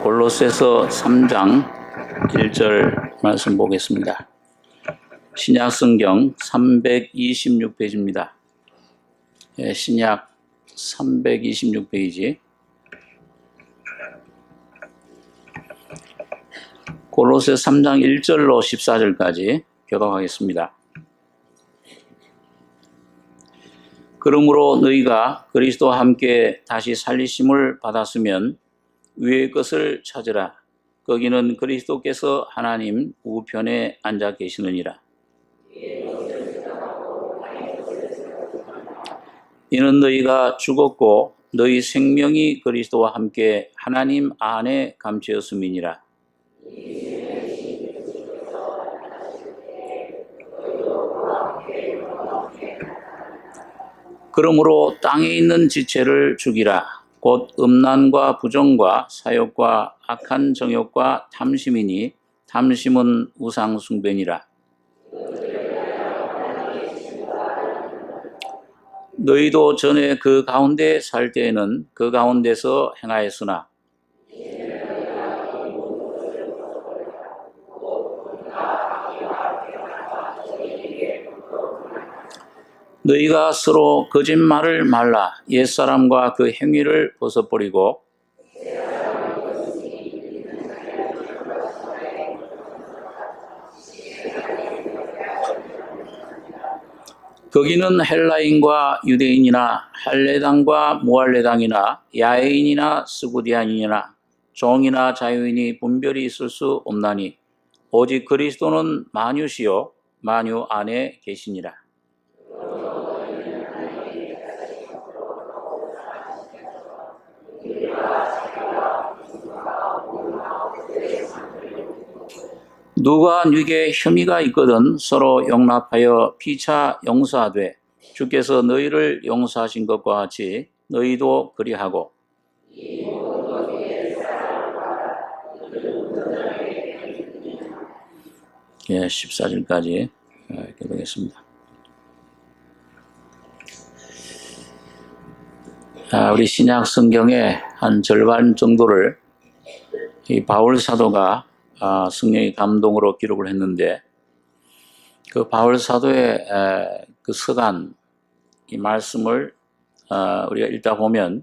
골로새서 3장 1절 말씀 보겠습니다. 신약 성경 326페이지입니다. 신약 326페이지. 골로새 3장 1절로 14절까지 교독하겠습니다. 그러므로 너희가 그리스도와 함께 다시 살리심을 받았으면 위의 것을 찾으라. 거기는 그리스도께서 하나님 우편에 앉아 계시느니라. 이는 너희가 죽었고 너희 생명이 그리스도와 함께 하나님 안에 감추었음이니라. 그러므로 땅에 있는 지체를 죽이라. 곧 음란과 부정과 사욕과 악한 정욕과 탐심이니 탐심은 우상 숭배니라. 너희도 전에 그 가운데 살 때에는 그 가운데서 행하였으나 너희가 서로 거짓말을 말라. 옛사람과 그 행위를 벗어버리고 거기는 헬라인과 유대인이나 할례당과 무할례당이나 야외인이나 스구디안이나 종이나 자유인이 분별이 있을 수 없나니 오직 그리스도는 만유시요 만유 안에 계시니라. 누가 네게 혐의가 있거든 서로 용납하여 피차 용서하되 주께서 너희를 용서하신 것과 같이 너희도 그리하고. 예, 14절까지 이렇게 보겠습니다. 우리 신약 성경의 한 절반 정도를 이 바울 사도가 성령의 감동으로 기록을 했는데 그 바울 사도의 그 서간 이 말씀을 우리가 읽다 보면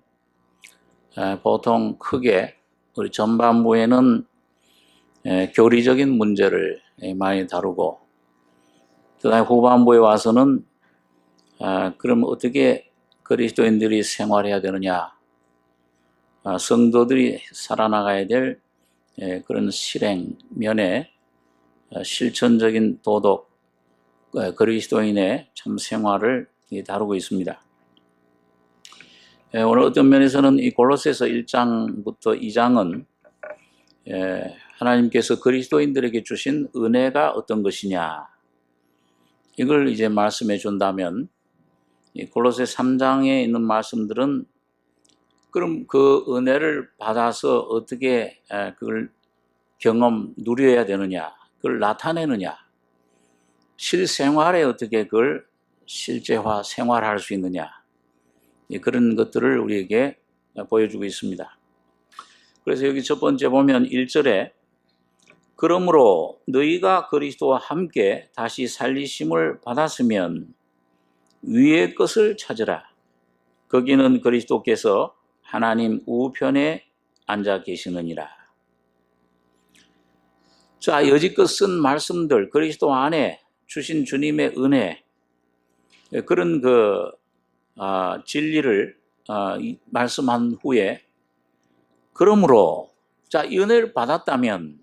보통 크게 우리 전반부에는 교리적인 문제를 많이 다루고 그다음에 후반부에 와서는 그럼 어떻게 그리스도인들이 생활해야 되느냐, 성도들이 살아나가야 될 그런 실행면에 실천적인 도덕, 그리스도인의 참 생활을 다루고 있습니다. 오늘 어떤 면에서는 이 골로새서 1장부터 2장은 하나님께서 그리스도인들에게 주신 은혜가 어떤 것이냐 이걸 이제 말씀해 준다면 이 골로새 3장에 있는 말씀들은 그럼 그 은혜를 받아서 어떻게 그걸 누려야 되느냐, 그걸 나타내느냐, 실생활에 어떻게 그걸 실제화, 생활할 수 있느냐, 그런 것들을 우리에게 보여주고 있습니다. 그래서 여기 첫 번째 보면 1절에 그러므로 너희가 그리스도와 함께 다시 살리심을 받았으면 위의 것을 찾으라. 거기는 그리스도께서 하나님 우편에 앉아 계시느니라. 자, 여지껏 쓴 말씀들, 그리스도 안에 주신 주님의 은혜, 그런 진리를 말씀한 후에 그러므로 자, 이 은혜를 받았다면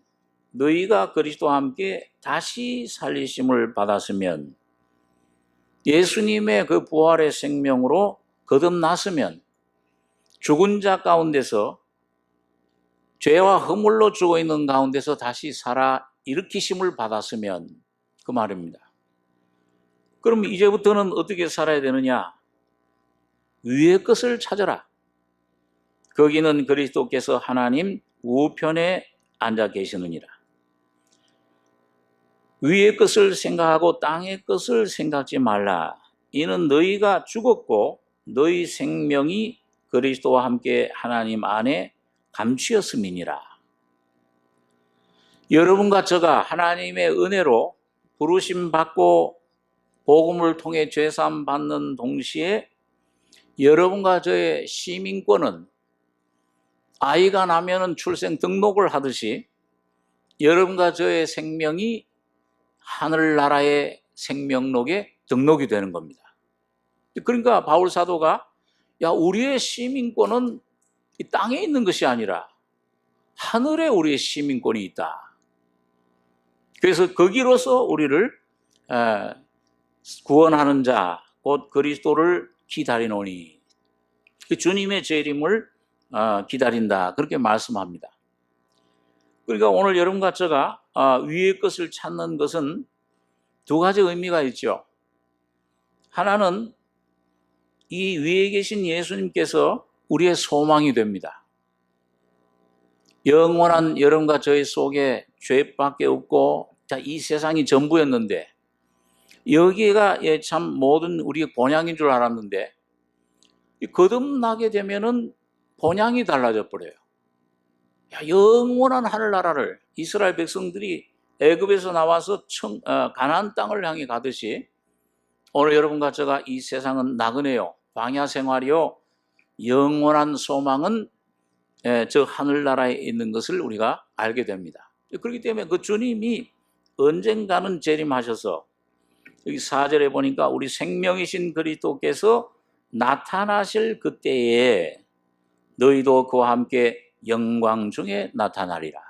너희가 그리스도와 함께 다시 살리심을 받았으면 예수님의 그 부활의 생명으로 거듭났으면 죽은 자 가운데서 죄와 허물로 죽어 있는 가운데서 다시 살아 일으키심을 받았으면 그 말입니다. 그럼 이제부터는 어떻게 살아야 되느냐? 위의 것을 찾아라. 거기는 그리스도께서 하나님 우편에 앉아 계시느니라. 위의 것을 생각하고 땅의 것을 생각지 말라. 이는 너희가 죽었고 너희 생명이 그리스도와 함께 하나님 안에 감추었음이니라. 여러분과 저가 하나님의 은혜로 부르심 받고 복음을 통해 죄사함 받는 동시에 여러분과 저의 시민권은 아이가 나면은 출생 등록을 하듯이 여러분과 저의 생명이 하늘나라의 생명록에 등록이 되는 겁니다. 그러니까 바울 사도가 우리의 시민권은 이 땅에 있는 것이 아니라 하늘에 우리의 시민권이 있다. 그래서 거기로서 우리를 구원하는 자, 곧 그리스도를 기다리노니, 주님의 재림을 기다린다. 그렇게 말씀합니다. 그러니까 오늘 여러분과 제가 위의 것을 찾는 것은 두 가지 의미가 있죠. 하나는 이 위에 계신 예수님께서 우리의 소망이 됩니다. 영원한 여러분과 저희 속에 죄밖에 없고 이 세상이 전부였는데 여기가 참 모든 우리의 본향인 줄 알았는데 거듭나게 되면은 본향이 달라져 버려요. 영원한 하늘나라를 이스라엘 백성들이 애굽에서 나와서 가나안 땅을 향해 가듯이 오늘 여러분과 제가 이 세상은 나그네요, 광야 생활이요, 영원한 소망은 저 하늘나라에 있는 것을 우리가 알게 됩니다. 그렇기 때문에 그 주님이 언젠가는 재림하셔서 여기 4절에 보니까 우리 생명이신 그리스도께서 나타나실 그때에 너희도 그와 함께 영광 중에 나타나리라.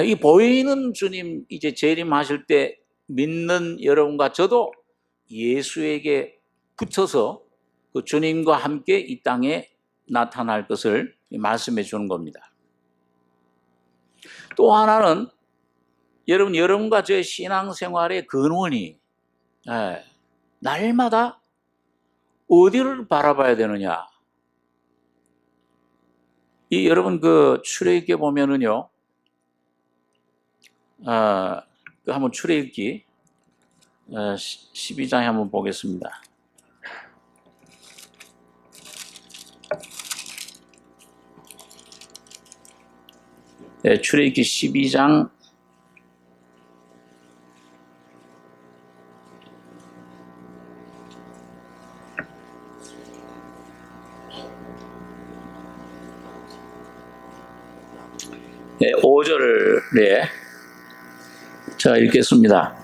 이 보이는 주님 이제 재림하실 때 믿는 여러분과 저도 예수에게 붙어서 그 주님과 함께 이 땅에 나타날 것을 말씀해 주는 겁니다. 또 하나는 여러분과 저의 신앙생활의 근원이 날마다 어디를 바라봐야 되느냐. 이 여러분 그 출애굽기에 보면은요, 한번 출애굽기 12장에 한번 보겠습니다. 출애굽기 12장 5절에 자 읽겠습니다.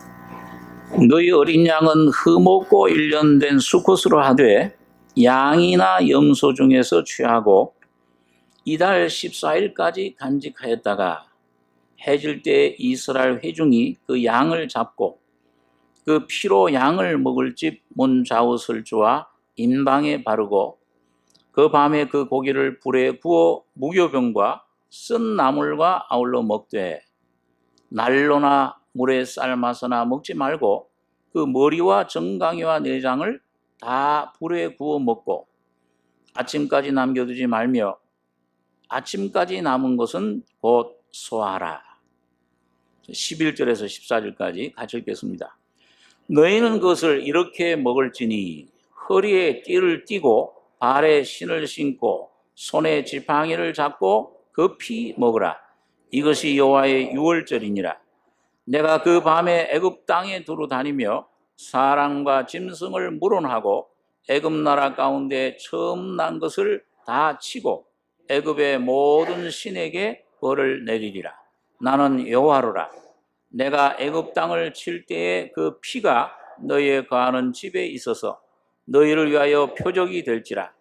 너희 어린 양은 흠없고 일련된 수컷으로 하되 양이나 염소 중에서 취하고 이달 14일까지 간직하였다가 해질 때 이스라엘 회중이 그 양을 잡고 그 피로 양을 먹을 집 문 좌우설주와 임방에 바르고 그 밤에 그 고기를 불에 구워 무교병과 쓴 나물과 아울러 먹되 난로나 물에 삶아서나 먹지 말고 그 머리와 정강이와 내장을 다 불에 구워 먹고 아침까지 남겨두지 말며 아침까지 남은 것은 곧 소화하라. 11절에서 14절까지 같이 읽겠습니다. 너희는 그것을 이렇게 먹을지니 허리에 띠를 띠고 발에 신을 신고 손에 지팡이를 잡고 급히 먹으라. 이것이 여호와의 유월절이니라. 내가 그 밤에 애굽 땅에 두루 다니며 사람과 짐승을 물어하고 애굽 나라 가운데 처음 난 것을 다 치고 애굽의 모든 신에게 벌을 내리리라. 나는 여호와로라. 내가 애굽 땅을 칠 때에 그 피가 너희의 거하는 집에 있어서 너희를 위하여 표적이 될지라.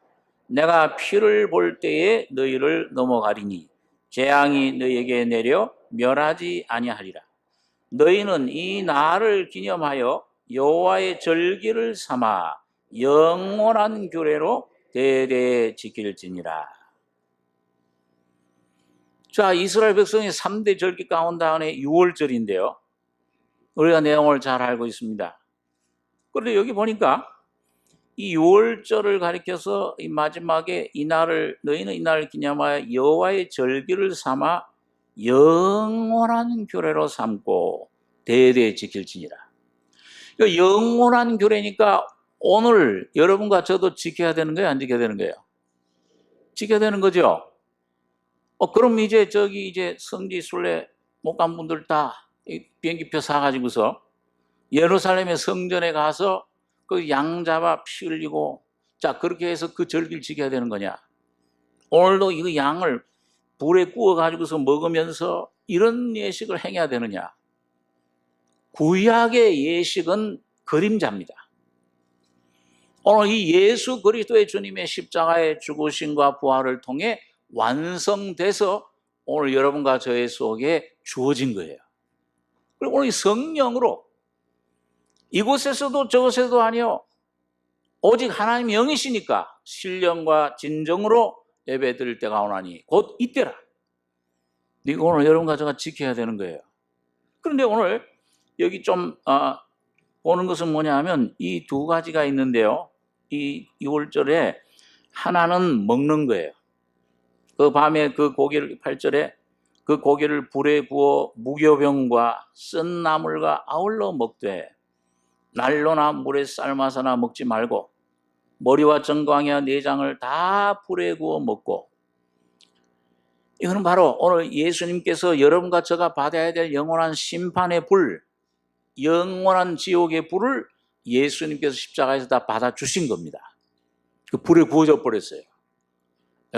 내가 피를 볼 때에 너희를 넘어가리니 재앙이 너희에게 내려 멸하지 아니하리라. 너희는 이 날을 기념하여 여호와의 절기를 삼아 영원한 규례로 대대에 지킬지니라. 자, 이스라엘 백성의 3대 절기 가운데 하나의 유월절인데요. 우리가 내용을 잘 알고 있습니다. 그런데 여기 보니까 이 유월절을 가리켜서 이 마지막에 너희는 이 날을 기념하여 여호와의 절기를 삼아 영원한 규례로 삼고 대대에 지킬지니라. 영원한 규례니까 오늘 여러분과 저도 지켜야 되는 거예요, 안 지켜야 되는 거예요? 지켜야 되는 거죠. 그럼 이제 저기 이제 성지 순례 못 간 분들 다 비행기표 사가지고서 예루살렘의 성전에 가서 그 양 잡아 피 흘리고, 자, 그렇게 해서 그 절기를 지켜야 되는 거냐? 오늘도 이 양을 불에 구워가지고서 먹으면서 이런 예식을 행해야 되느냐? 구약의 예식은 그림자입니다. 오늘 이 예수 그리스도의 주님의 십자가의 죽으심과 부활을 통해 완성돼서 오늘 여러분과 저의 속에 주어진 거예요. 그리고 오늘 성령으로 이곳에서도 저곳에도 아니요, 오직 하나님 영이시니까 신령과 진정으로 예배 드릴 때가 오나니 곧 이때라. 이거 오늘 여러분과 제가 지켜야 되는 거예요. 그런데 오늘 여기 좀 보는 것은 뭐냐 하면 이 두 가지가 있는데요. 이 6월절에 하나는 먹는 거예요. 그 밤에 그 고기를, 8절에 그 고기를 불에 구워 무교병과 쓴 나물과 아울러 먹되 난로나 물에 삶아서나 먹지 말고 머리와 정광이와 내장을 다 불에 구워 먹고. 이거는 바로 오늘 예수님께서 여러분과 저가 받아야 될 영원한 심판의 불, 영원한 지옥의 불을 예수님께서 십자가에서 다 받아주신 겁니다. 그 불에 구워져 버렸어요.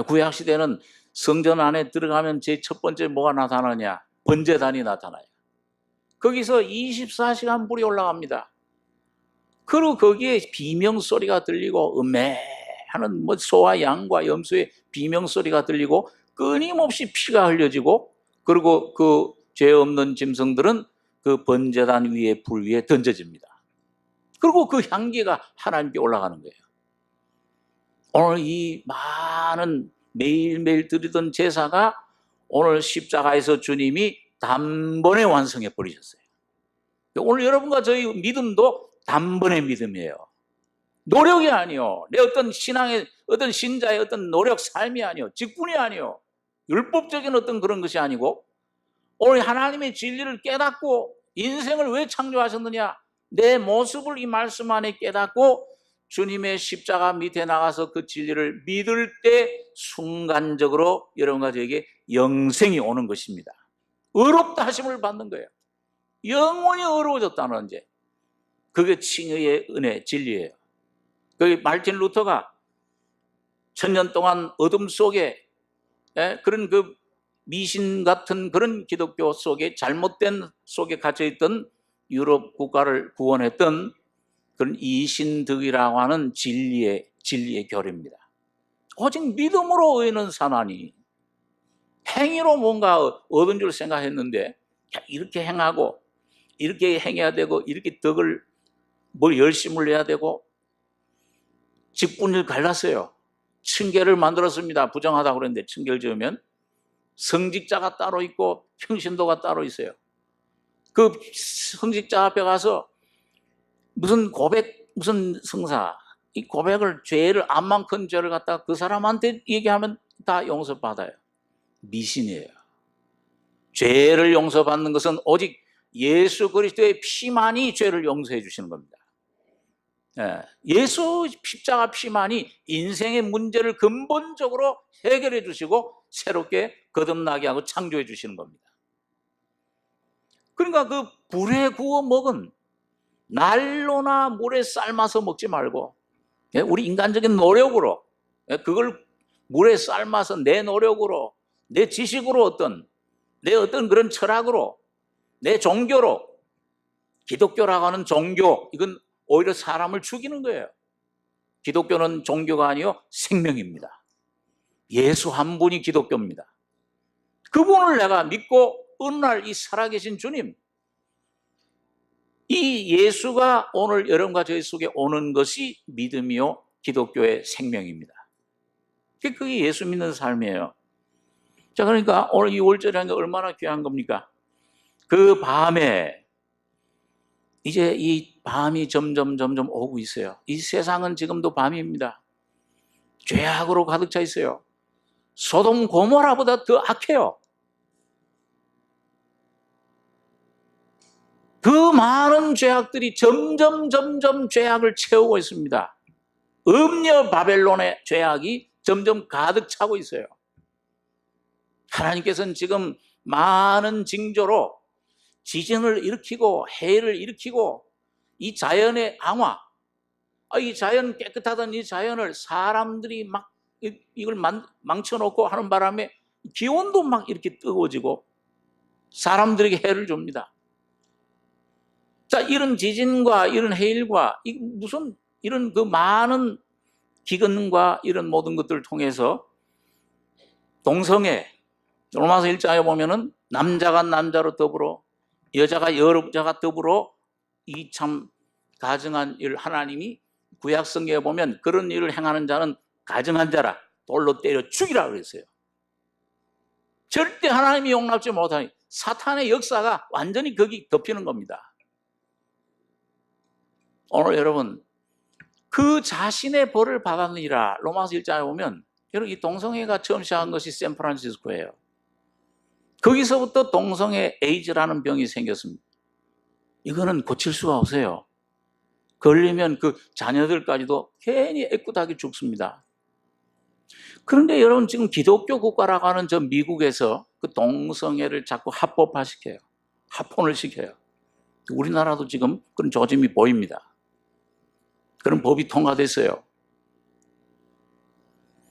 구약시대는 성전 안에 들어가면 제일 첫 번째 뭐가 나타나냐? 번제단이 나타나요. 거기서 24시간 불이 올라갑니다. 그리고 거기에 비명소리가 들리고 음매하는 뭐 소와 양과 염소의 비명소리가 들리고 끊임없이 피가 흘려지고, 그리고 그 죄 없는 짐승들은 그 번제단 위에 불 위에 던져집니다. 그리고 그 향기가 하나님께 올라가는 거예요. 오늘 이 많은 매일매일 드리던 제사가 오늘 십자가에서 주님이 단번에 완성해 버리셨어요. 오늘 여러분과 저희 믿음도 단번의 믿음이에요. 노력이 아니요, 내 어떤 신앙의 어떤 신자의 어떤 노력 삶이 아니요, 직분이 아니요, 율법적인 어떤 그런 것이 아니고, 오늘 하나님의 진리를 깨닫고 인생을 왜 창조하셨느냐, 내 모습을 이 말씀 안에 깨닫고 주님의 십자가 밑에 나가서 그 진리를 믿을 때 순간적으로 여러분과 저에게 영생이 오는 것입니다. 의롭다 하심을 받는 거예요. 영원히 의로워졌다는 이제 그게 칭의의 은혜, 진리예요. 그 마르틴 루터가 1000년 동안 어둠 속에 그런 그 미신 같은 그런 기독교 속에, 잘못된 속에 갇혀있던 유럽 국가를 구원했던 그런 이신득이라고 하는 진리의 교리입니다. 오직 믿음으로 의인은 사나니, 행위로 뭔가 얻은 줄 생각했는데 이렇게 행하고 이렇게 행해야 되고 이렇게 덕을 뭘 열심을 내야 되고, 직분을 갈랐어요. 층계를 만들었습니다. 부정하다고 그랬는데 층계를 지으면 성직자가 따로 있고 평신도가 따로 있어요. 그 성직자 앞에 가서 무슨 고백, 무슨 성사, 이 고백을, 죄를, 암만큼 죄를 갖다가 그 사람한테 얘기하면 다 용서받아요. 미신이에요. 죄를 용서받는 것은 오직 예수 그리스도의 피만이 죄를 용서해 주시는 겁니다. 예수 십자가 피만이 인생의 문제를 근본적으로 해결해 주시고 새롭게 거듭나게 하고 창조해 주시는 겁니다. 그러니까 그 불에 구워 먹은, 난로나 물에 삶아서 먹지 말고 우리 인간적인 노력으로, 그걸 물에 삶아서 내 노력으로, 내 지식으로, 내 어떤 그런 철학으로, 내 종교로, 기독교라고 하는 종교, 이건 오히려 사람을 죽이는 거예요. 기독교는 종교가 아니요 생명입니다. 예수 한 분이 기독교입니다. 그분을 내가 믿고 어느 날 이 살아계신 주님, 이 예수가 오늘 여러분과 저희 속에 오는 것이 믿음이요 기독교의 생명입니다. 그게 예수 믿는 삶이에요. 자, 그러니까 오늘 이 월절이라는 게 얼마나 귀한 겁니까? 그 밤에, 이제 이 밤이 점점 오고 있어요. 이 세상은 지금도 밤입니다. 죄악으로 가득 차 있어요. 소돔 고모라보다 더 악해요. 그 많은 죄악들이 점점 죄악을 채우고 있습니다. 음녀 바벨론의 죄악이 점점 가득 차고 있어요. 하나님께서는 지금 많은 징조로 지진을 일으키고 해를 일으키고 이 자연의 강화, 이 자연 깨끗하던 이 자연을 사람들이 막 이걸 망쳐놓고 하는 바람에 기온도 막 이렇게 뜨거워지고 사람들에게 해를 줍니다. 자, 이런 지진과 이런 해일과 무슨 이런 그 많은 기근과 이런 모든 것들을 통해서 동성애, 로마서 1장에 보면은 남자가 남자로 더불어 여자가 여자가 더불어 이 참 가증한 일, 하나님이 구약 성경에 보면 그런 일을 행하는 자는 가증한 자라 돌로 때려 죽이라 그랬어요. 절대 하나님이 용납지 못하니 사탄의 역사가 완전히 거기 덮이는 겁니다. 오늘 여러분, 그 자신의 벌을 받았느니라 로마서 1장에 보면 여러분, 이 동성애가 처음 시작한 것이 샌프란시스코예요. 거기서부터 동성애 에이즈라는 병이 생겼습니다. 이거는 고칠 수가 없어요. 걸리면 그 자녀들까지도 괜히 애꿎하게 죽습니다. 그런데 여러분, 지금 기독교 국가라고 하는 저 미국에서 그 동성애를 자꾸 합법화시켜요. 합헌을 시켜요. 우리나라도 지금 그런 조짐이 보입니다. 그런 법이 통과됐어요.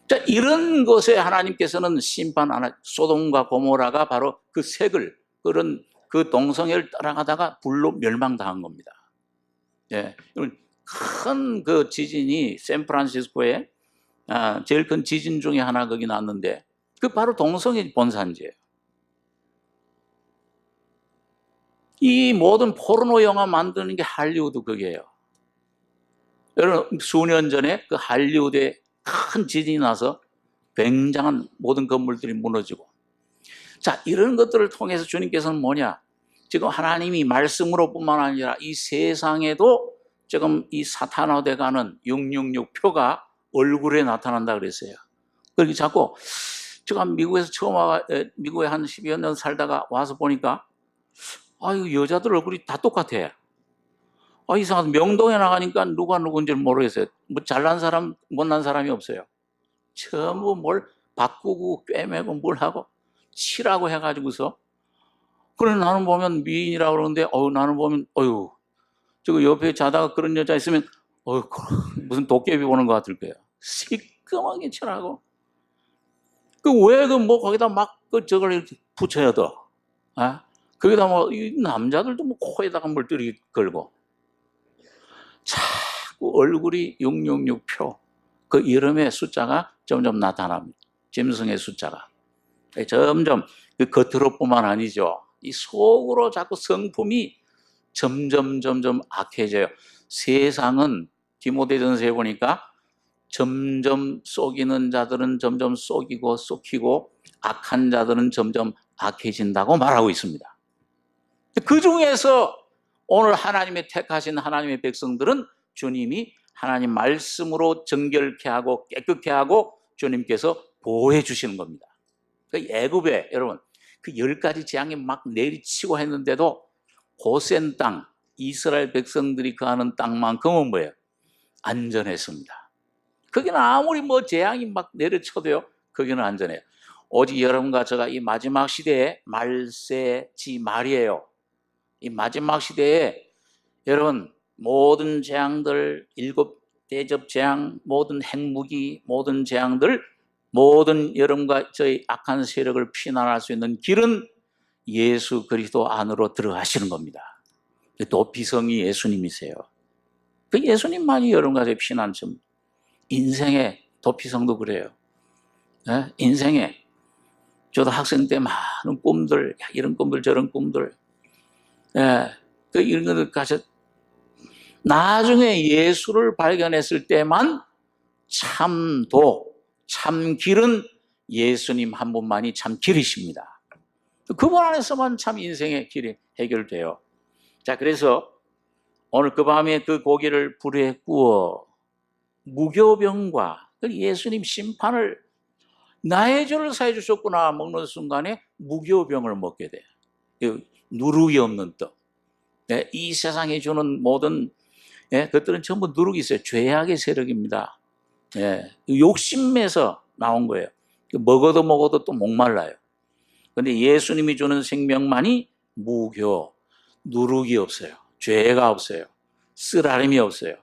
자, 이런 것에 하나님께서는 심판 안 하죠. 소돔과 고모라가 바로 그 색을, 그런 그 동성애를 따라가다가 불로 멸망당한 겁니다. 예, 큰 그 지진이 샌프란시스코에 제일 큰 지진 중에 하나 거기 났는데 그 바로 동성애 본산지예요. 이 모든 포르노 영화 만드는 게 할리우드 거기에요. 여러분, 수년 전에 그 할리우드에 큰 지진이 나서 굉장한 모든 건물들이 무너지고, 자, 이런 것들을 통해서 주님께서는 뭐냐? 지금 하나님이 말씀으로 뿐만 아니라 이 세상에도 지금 이 사탄화돼가는 666표가 얼굴에 나타난다 그랬어요. 그렇게 자꾸 제가 미국에서 처음 미국에 한 10여 년 살다가 와서 보니까 이거 여자들 얼굴이 다 똑같아. 이상하다. 명동에 나가니까 누가 누군지 모르겠어요. 뭐 잘난 사람, 못난 사람이 없어요. 전부 뭘 바꾸고 꿰매고 뭘 하고 칠하고 해가지고서. 그래, 나는 보면 미인이라고 그러는데, 나는 보면, 저거 옆에 자다가 그런 여자 있으면, 무슨 도깨비 보는 것 같을 거예요. 시커멓게 칠하고. 왜 거기다 막 저걸 이렇게 붙여야 더. 거기다 이 남자들도 코에다가 물들이 걸고. 자꾸 얼굴이 666표, 그 이름의 숫자가 점점 나타납니다. 짐승의 숫자가. 점점 그 겉으로뿐만 아니죠. 이 속으로 자꾸 성품이 점점 악해져요. 세상은 디모데전서에 보니까 점점 속이는 자들은 점점 속이고 속히고 악한 자들은 점점 악해진다고 말하고 있습니다. 그 중에서 오늘 하나님의 택하신 하나님의 백성들은 주님이 하나님 말씀으로 정결케 하고 깨끗게 하고 주님께서 보호해 주시는 겁니다. 애굽에 여러분 그 10가지 재앙이 막 내리치고 했는데도 고센 땅, 이스라엘 백성들이 거하는 땅만큼은 뭐예요? 안전했습니다. 거기는 아무리 재앙이 막 내려쳐도요, 거기는 안전해요. 오직 여러분과 제가 이 마지막 시대에 말세지 말이에요. 이 마지막 시대에 여러분 모든 재앙들, 7 대접 재앙, 모든 핵무기, 모든 재앙들, 모든 여러분과 저희 악한 세력을 피난할 수 있는 길은 예수 그리스도 안으로 들어가시는 겁니다. 도피성이 예수님이세요. 그 예수님만이 여러분과 저희 피난처입니다. 인생의 도피성도 그래요. 인생에 저도 학생 때 많은 꿈들, 이런 꿈들 저런 꿈들, 이런 것들 가서 나중에 예수를 발견했을 때만 참도, 참 길은 예수님 한 분만이 참 길이십니다. 그분 안에서만 참 인생의 길이 해결돼요. 자, 그래서 오늘 그 밤에 그 고기를 불에 구워 무교병과 예수님 심판을 나의 죄를 사해 주셨구나 먹는 순간에 무교병을 먹게 돼요. 누룩이 없는 떡. 이 세상에 주는 모든 그것들은 전부 누룩이 있어요. 죄악의 세력입니다. 욕심에서 나온 거예요. 먹어도 또 목말라요. 근데 예수님이 주는 생명만이 무교, 누룩이 없어요. 죄가 없어요. 쓰라림이 없어요.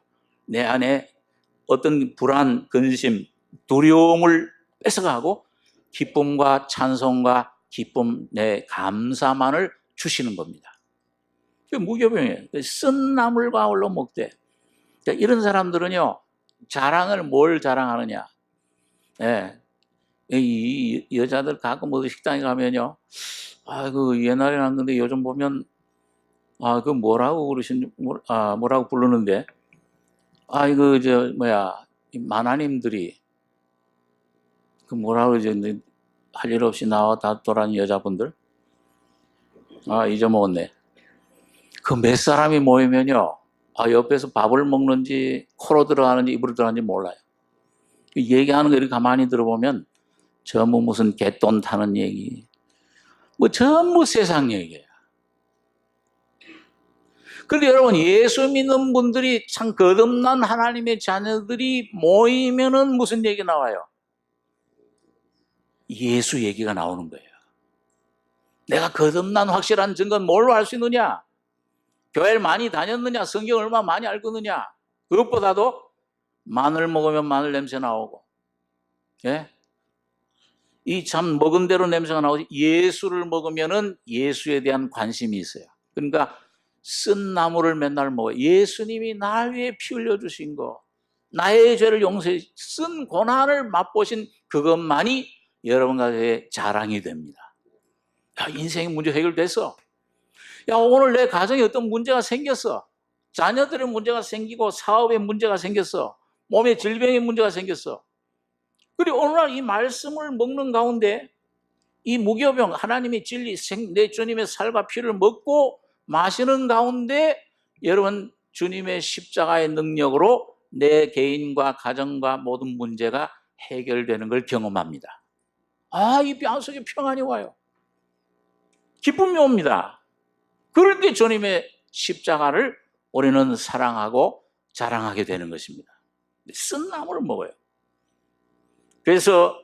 내 안에 어떤 불안, 근심, 두려움을 뺏어가고 기쁨과 찬송과 기쁨, 내 감사만을 주시는 겁니다. 그게 무교병이에요. 쓴 나물과 홀로 먹되. 이런 사람들은요, 자랑을 뭘 자랑하느냐. 예. 이 여자들 가끔 어디 식당에 가면요, 그 옛날에는 안 근데 요즘 보면, 그 뭐라고 뭐라고 부르는데, 이 마나님들이, 그 뭐라고 그러지, 할 일 없이 나와 다 돌아다니는 여자분들? 잊어먹었네. 그 몇 사람이 모이면요, 옆에서 밥을 먹는지, 코로 들어가는지, 입으로 들어가는지 몰라요. 얘기하는 거 이렇게 가만히 들어보면, 전부 무슨 개돈 타는 얘기, 전부 세상 얘기예요. 그런데 여러분, 예수 믿는 분들이 참 거듭난 하나님의 자녀들이 모이면은 무슨 얘기 나와요? 예수 얘기가 나오는 거예요. 내가 거듭난 확실한 증거는 뭘로 알 수 있느냐? 교회를 많이 다녔느냐? 성경 얼마나 많이 알거느냐? 그것보다도 마늘 먹으면 마늘 냄새 나오고, 예? 이 참 먹은 대로 냄새가 나오지, 예수를 먹으면은 예수에 대한 관심이 있어요. 그러니까 쓴 나물을 맨날 먹어요. 예수님이 날 위해 피 흘려 주신 거, 나의 죄를 용서해 쓴 고난을 맛보신 그것만이 여러분과의 자랑이 됩니다. 인생의 문제 해결됐어. 오늘 내 가정에 어떤 문제가 생겼어. 자녀들의 문제가 생기고 사업에 문제가 생겼어. 몸에 질병의 문제가 생겼어. 그리고 어느 날 이 말씀을 먹는 가운데 이 무교병, 하나님의 진리, 내 주님의 살과 피를 먹고 마시는 가운데 여러분, 주님의 십자가의 능력으로 내 개인과 가정과 모든 문제가 해결되는 걸 경험합니다. 이 뼈속에 평안이 와요. 기쁨이 옵니다. 그럴 때 주님의 십자가를 우리는 사랑하고 자랑하게 되는 것입니다. 쓴 나물을 먹어요. 그래서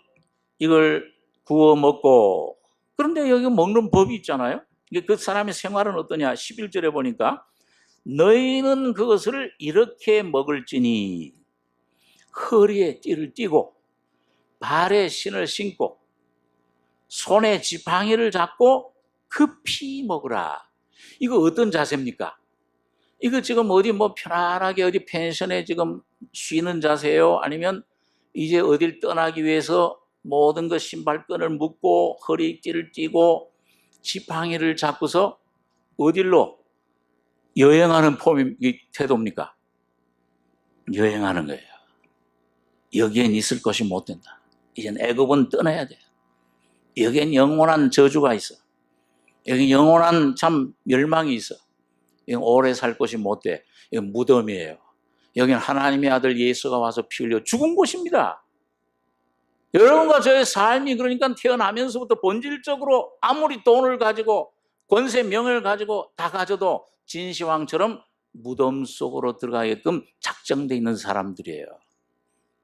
이걸 구워 먹고, 그런데 여기 먹는 법이 있잖아요. 그 사람의 생활은 어떠냐? 11절에 보니까 너희는 그것을 이렇게 먹을지니 허리에 띠를 띠고 발에 신을 신고 손에 지팡이를 잡고 급히 먹으라. 이거 어떤 자세입니까? 이거 지금 어디 편안하게 어디 펜션에 지금 쉬는 자세요? 아니면 이제 어딜 떠나기 위해서 모든 것 신발끈을 묶고 허리띠를 띠고 지팡이를 잡고서 어딜로 여행하는 태도입니까? 여행하는 거예요. 여기엔 있을 것이 못 된다. 이젠 애굽은 떠나야 돼. 여기엔 영원한 저주가 있어. 여기 영원한 참 멸망이 있어. 여기 오래 살 것이 못 돼. 여기 무덤이에요. 여기는 하나님의 아들 예수가 와서 피 흘려 죽은 곳입니다. 여러분과 저의 삶이 그러니까 태어나면서부터 본질적으로 아무리 돈을 가지고 권세 명예를 가지고 다 가져도 진시황처럼 무덤 속으로 들어가게끔 작정되어 있는 사람들이에요.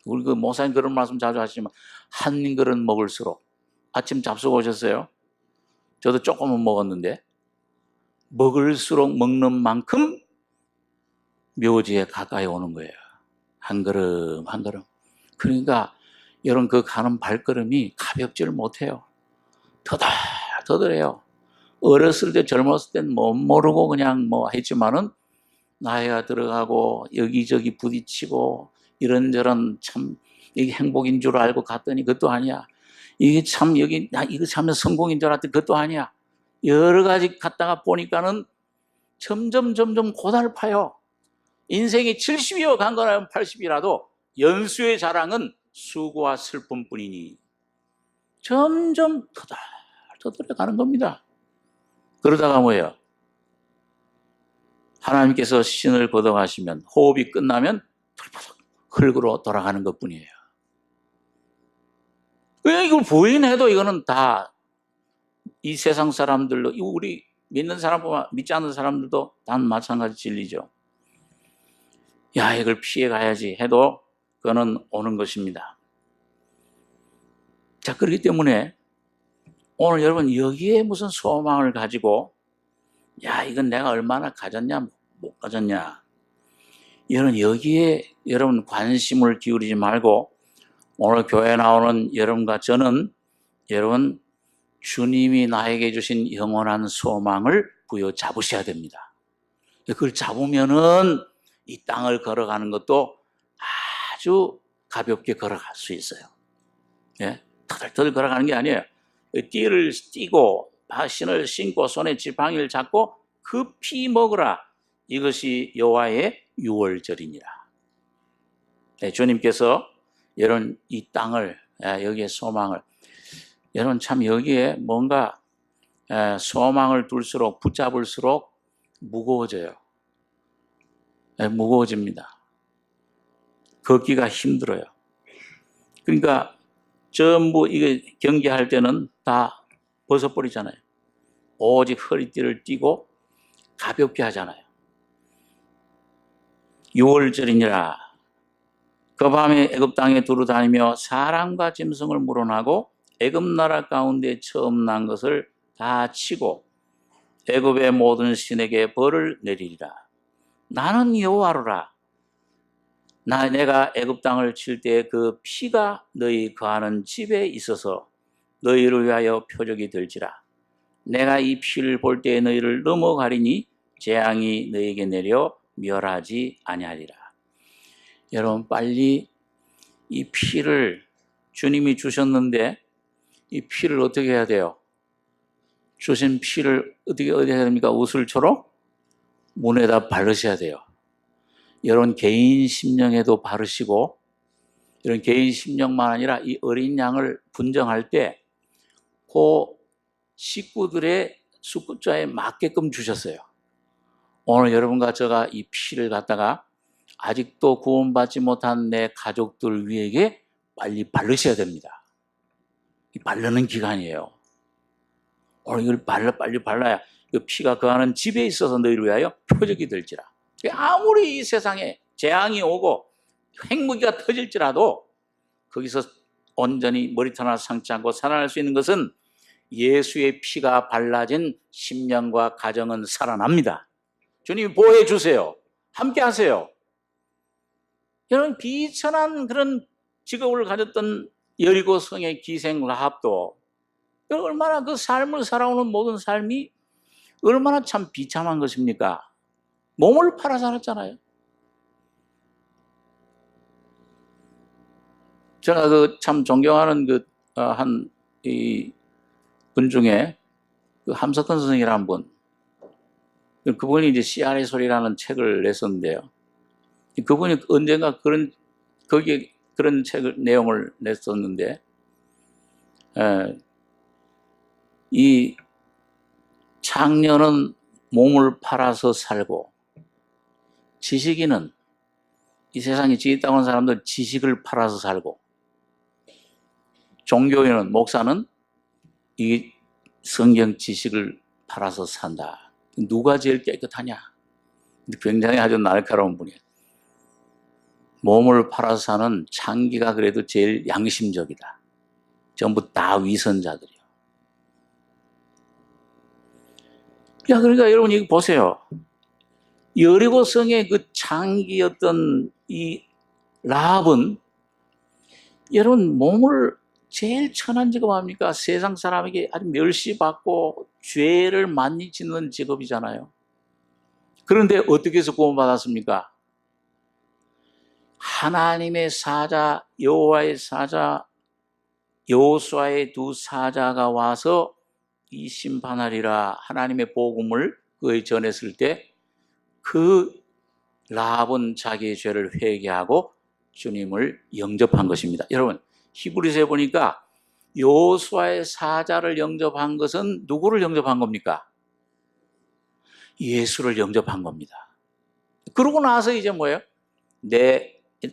우리 그 목사님 그런 말씀 자주 하시지만 한 그릇 먹을수록, 아침 잡수고 오셨어요? 저도 조금은 먹었는데 먹을수록 먹는 만큼 묘지에 가까이 오는 거예요. 한 걸음 한 걸음. 그러니까 여러분 그 가는 발걸음이 가볍지를 못해요. 더덜해요. 어렸을 때 젊었을 땐 못 모르고 그냥 했지만은 나이가 들어가고 여기저기 부딪히고 이런저런 참 이게 행복인 줄 알고 갔더니 그것도 아니야. 이게 참 이거 참 성공인 줄 알았더니 그것도 아니야. 여러 가지 갔다가 보니까는 점점 고달파요. 인생이 70이어 간 거라면 80이라도 연수의 자랑은 수고와 슬픔뿐이니 점점 더덜해 가는 겁니다. 그러다가 뭐예요? 하나님께서 신을 걷어가시면 호흡이 끝나면 털퍼덕 흙으로 돌아가는 것뿐이에요. 왜 이걸 부인해도 이거는 다 이 세상 사람들로, 우리 믿는 사람뿐만 믿지 않는 사람들도 다 마찬가지 진리죠. 이걸 피해 가야지 해도 그거는 오는 것입니다. 자, 그렇기 때문에 오늘 여러분 여기에 무슨 소망을 가지고 야 이건 내가 얼마나 가졌냐 못 가졌냐 여러분 여기에 여러분 관심을 기울이지 말고 오늘 교회에 나오는 여러분과 저는 여러분 주님이 나에게 주신 영원한 소망을 부여잡으셔야 됩니다. 그걸 잡으면은 이 땅을 걸어가는 것도 아주 가볍게 걸어갈 수 있어요. 예? 터덜터덜 걸어가는 게 아니에요. 띠를 띠고 신을 신고 손에 지팡이를 잡고 급히 먹으라. 이것이 여호와의 유월절이니라. 네, 주님께서 여러분 이 땅을 여기에 소망을 여러분 참 여기에 뭔가 소망을 둘수록 붙잡을수록 무거워져요. 무거워집니다. 걷기가 힘들어요. 그러니까 전부 이게 경계할 때는 다 벗어버리잖아요. 오직 허리띠를 띠고 가볍게 하잖아요. 유월절이니라. 그 밤에 애굽 땅에 두루 다니며 사람과 짐승을 물어나고 애굽 나라 가운데 처음 난 것을 다 치고 애굽의 모든 신에게 벌을 내리리라. 나는 여호와로라. 내가 애굽 땅을 칠 때 그 피가 너희 거하는 집에 있어서 너희를 위하여 표적이 될지라. 내가 이 피를 볼 때 너희를 넘어가리니 재앙이 너희에게 내려 멸하지 아니하리라. 여러분 빨리 이 피를 주님이 주셨는데 이 피를 어떻게 해야 돼요? 주신 피를 어떻게 해야 됩니까? 우슬초록 문에다 바르셔야 돼요. 여러분 개인 심령에도 바르시고 이런 개인 심령만 아니라 이 어린 양을 분정할 때 그 식구들의 수급자에 맞게끔 주셨어요. 오늘 여러분과 제가 이 피를 갖다가 아직도 구원받지 못한 내 가족들 위에게 빨리 바르셔야 됩니다. 이 바르는 기간이에요. 오늘 이걸 빨리 발라야 그 피가 거하는 집에 있어서 너희를 위하여 표적이 될지라. 아무리 이 세상에 재앙이 오고 핵무기가 터질지라도 거기서 온전히 머리털 하나 상치 않고 살아날 수 있는 것은 예수의 피가 발라진 심령과 가정은 살아납니다. 주님이 보호해 주세요. 함께 하세요. 여러분 비천한 그런 직업을 가졌던 여리고 성의 기생 라합도 얼마나 그 삶을 살아오는 모든 삶이 얼마나 참 비참한 것입니까? 몸을 팔아 살았잖아요. 제가 그 참 존경하는 한 분 중에 그 함석헌 선생이라는 분, 그분이 이제 CR의 소리라는 책을 냈었는데요. 그분이 언젠가 거기에 그런 책을 내용을 냈었는데, 이 창녀는 몸을 팔아서 살고, 지식인은 이 세상에 지혜 있다고 하는 사람들 지식을 팔아서 살고, 종교인은 목사는 이 성경 지식을 팔아서 산다. 누가 제일 깨끗하냐? 굉장히 아주 날카로운 분이에요. 몸을 팔아서 사는 창기가 그래도 제일 양심적이다. 전부 다 위선자들이요. 야, 그러니까 여러분 이거 보세요. 여리고 성의 그 창기였던 이 라합은 여러분 몸을 제일 천한 직업 아닙니까? 세상 사람에게 아주 멸시받고 죄를 많이 짓는 직업이잖아요. 그런데 어떻게 해서 구원받았습니까? 하나님의 사자, 여호와의 사자, 여호수아의 두 사자가 와서 이 심판하리라 하나님의 복음을 그에 전했을 때 그 라합은 자기의 죄를 회개하고 주님을 영접한 것입니다. 여러분 히브리서에 보니까 여호수아의 사자를 영접한 것은 누구를 영접한 겁니까? 예수를 영접한 겁니다. 그러고 나서 이제 뭐예요?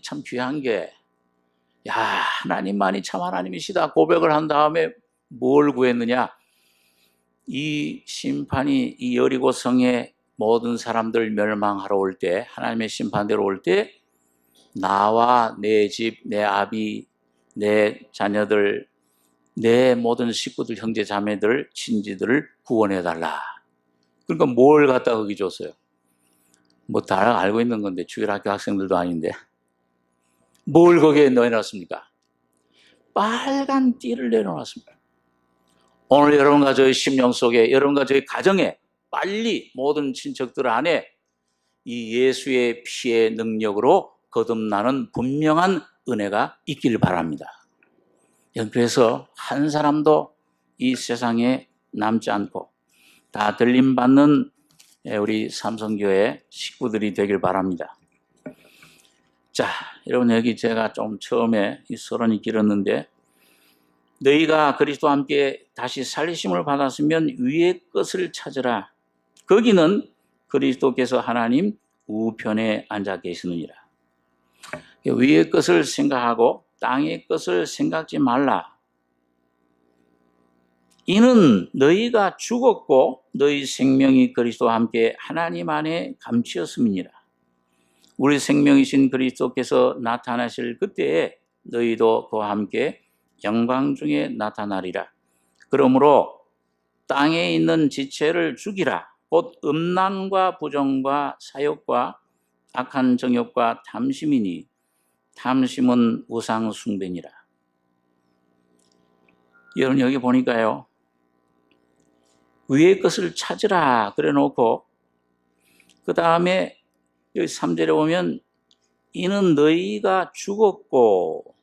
참 귀한 게 하나님만이 참 하나님이시다 고백을 한 다음에 뭘 구했느냐? 이 심판이 이 여리고 성에 모든 사람들 멸망하러 올 때 하나님의 심판대로 올 때 나와 내 집, 내 아비, 내 자녀들 내 모든 식구들, 형제, 자매들, 친지들을 구원해달라. 그러니까 뭘 갖다 거기 줬어요? 뭐 다 알고 있는 건데, 주일학교 학생들도 아닌데. 뭘 거기에 넣어놨습니까? 빨간 띠를 내려놨습니다. 오늘 여러분과 저의 심령 속에, 여러분과 저의 가정에 빨리 모든 친척들 안에 이 예수의 피의 능력으로 거듭나는 분명한 은혜가 있길 바랍니다. 그래서 한 사람도 이 세상에 남지 않고 다 들림받는 우리 삼성교회 식구들이 되길 바랍니다. 자, 여러분, 여기 제가 좀 처음에 이 서론이 길었는데, 너희가 그리스도와 함께 다시 살리심을 받았으면 위의 것을 찾으라. 거기는 그리스도께서 하나님 우편에 앉아 계시느니라. 위의 것을 생각하고 땅의 것을 생각지 말라. 이는 너희가 죽었고 너희 생명이 그리스도와 함께 하나님 안에 감추었음이니라. 우리 생명이신 그리스도께서 나타나실 그때에 너희도 그와 함께 영광 중에 나타나리라. 그러므로 땅에 있는 지체를 죽이라. 곧 음란과 부정과 사욕과 악한 정욕과 탐심이니 탐심은 우상 숭배니라. 여러분, 여기 보니까요, 위의 것을 찾으라 그래 놓고 그 다음에 여기 3절에 보면 이는 너희가 죽었고,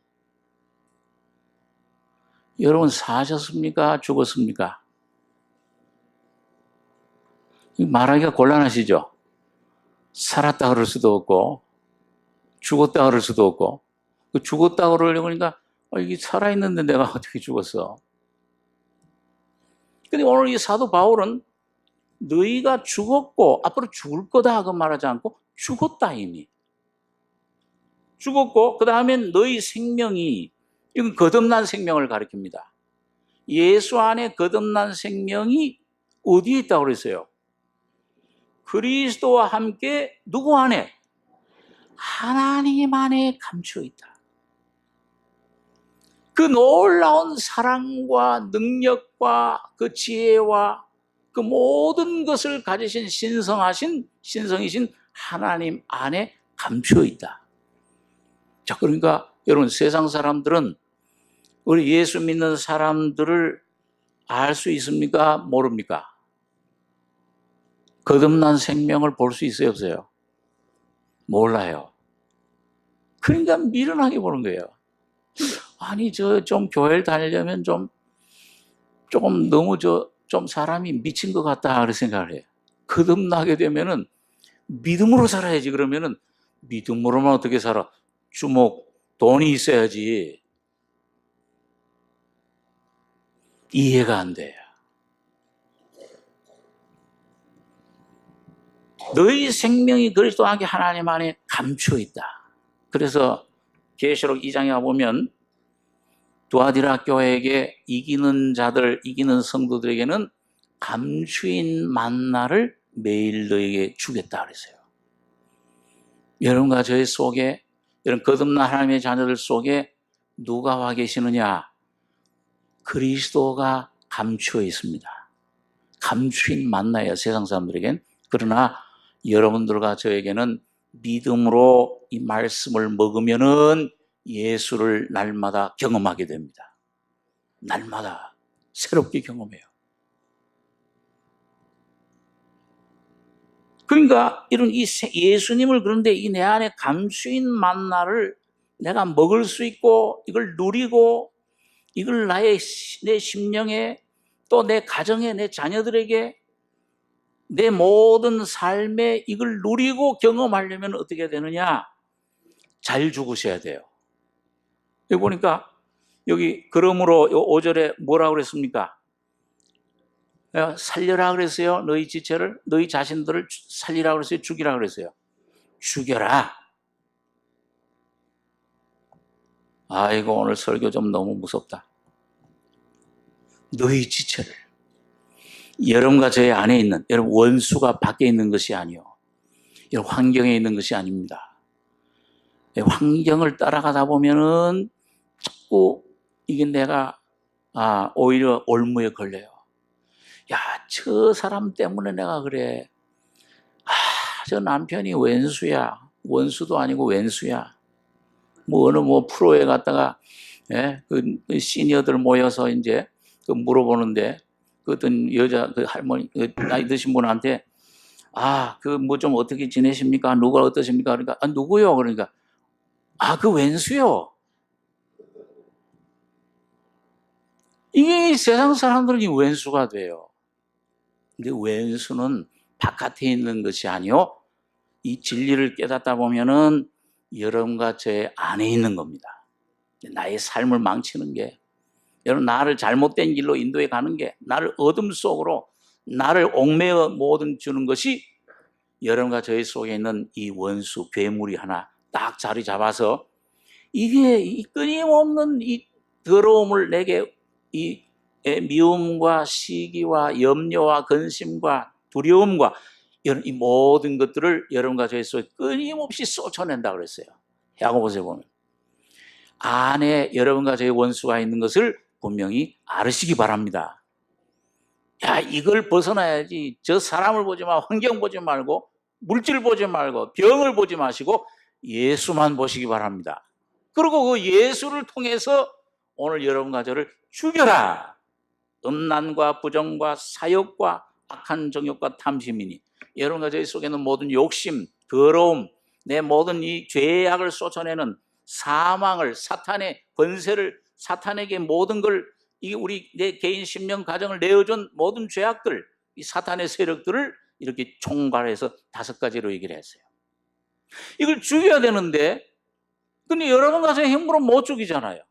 여러분 사셨습니까? 죽었습니까? 말하기가 곤란하시죠? 살았다 그럴 수도 없고 죽었다 그럴 수도 없고, 죽었다 그러려니까 이게 살아있는데 내가 어떻게 죽었어? 근데 오늘 이 사도 바울은 너희가 죽었고 앞으로 죽을 거다 그 말하지 않고 죽었다. 이미 죽었고 그 다음에 너희 생명이, 이건 거듭난 생명을 가리킵니다. 예수 안에 거듭난 생명이 어디에 있다고 그랬어요? 그리스도와 함께 누구 안에? 하나님 안에 감추어 있다. 그 놀라운 사랑과 능력과 그 지혜와 그 모든 것을 가지신 신성이신 하나님 안에 감추어 있다. 자, 그러니까 여러분, 세상 사람들은 우리 예수 믿는 사람들을 알 수 있습니까? 모릅니까? 거듭난 생명을 볼 수 있어요, 없어요? 몰라요. 그러니까 미련하게 보는 거예요. 아니, 좀 교회를 다니려면 조금 너무 좀 사람이 미친 것 같다, 그런 생각을 해요. 거듭나게 되면은 믿음으로 살아야지. 그러면은 믿음으로만 어떻게 살아? 주목, 돈이 있어야지. 이해가 안 돼요. 너희 생명이 그리스도와 함께 하나님 안에 감추어 있다. 그래서 계시록 2장에 가보면 두아디라 교회에게 이기는 자들, 이기는 성도들에게는 감추인 만나를 매일 너에게 주겠다 그랬어요. 여러분과 저의 속에, 이런 거듭난 하나님의 자녀들 속에 누가 와 계시느냐? 그리스도가 감추어 있습니다. 감추인 만나예요, 세상 사람들에겐. 그러나 여러분들과 저에게는 믿음으로 이 말씀을 먹으면은 예수를 날마다 경험하게 됩니다. 날마다 새롭게 경험해요. 그러니까 이런 이 예수님을, 그런데 이 내 안에 감추인 만나를 내가 먹을 수 있고 이걸 누리고 이걸 내 심령에, 또 내 가정에, 내 자녀들에게, 내 모든 삶에 이걸 누리고 경험하려면 어떻게 되느냐? 잘 죽으셔야 돼요. 여기 보니까 여기 그러므로 5절에 뭐라고 그랬습니까? 살려라 그랬어요. 너희 지체를, 너희 자신들을 살리라 그랬어요. 죽이라 그랬어요. 죽여라. 아이고, 오늘 설교 좀 너무 무섭다. 너희 지체를, 여러분과 저의 안에 있는, 여러분 원수가 밖에 있는 것이 아니요, 여러분 환경에 있는 것이 아닙니다. 환경을 따라가다 보면은 자꾸 이게 내가 오히려 올무에 걸려요. 야, 저 사람 때문에 내가 그래. 저 남편이 왼수야. 원수도 아니고 왼수야. 어느 프로에 갔다가, 그 시니어들 모여서 이제 그 물어보는데, 그 어떤 여자, 그 할머니, 그 나이 드신 분한테, 그 좀 어떻게 지내십니까? 누가 어떠십니까? 그러니까, 누구요? 그러니까, 그 왼수요. 이게 세상 사람들은 이 왼수가 돼요. 근데 왼수는 바깥에 있는 것이 아니요. 이 진리를 깨닫다 보면은 여러분과 제 안에 있는 겁니다. 나의 삶을 망치는 게, 여러분 나를 잘못된 길로 인도해 가는 게, 나를 어둠 속으로 나를 옥매어 모든 주는 것이 여러분과 저희 속에 있는 이 원수 괴물이 하나 딱 자리 잡아서 이게 이 끊임없는 이 더러움을 내게 이 미움과 시기와 염려와 근심과 두려움과 이런 이 모든 것들을 여러분과 저희 속에 끊임없이 쏟아낸다 그랬어요. 야고보서에 보면 안에 여러분과 저희 원수가 있는 것을 분명히 알으시기 바랍니다. 이걸 벗어나야지. 저 사람을 보지 마, 환경 보지 말고 물질 보지 말고 병을 보지 마시고 예수만 보시기 바랍니다. 그리고 그 예수를 통해서 오늘 여러분과 저를 죽여라. 음란과 부정과 사욕과 악한 정욕과 탐심이니 여러분과 저희 속에는 모든 욕심, 더러움, 내 모든 이 죄악을 쏟아내는 사망을, 사탄의 권세를, 사탄에게 모든 걸 이 우리 내 개인 심령 가정을 내어준 모든 죄악들, 이 사탄의 세력들을 이렇게 총괄해서 5가지로 얘기를 했어요. 이걸 죽여야 되는데, 근데 여러분 가서 힘으로 못 죽이잖아요.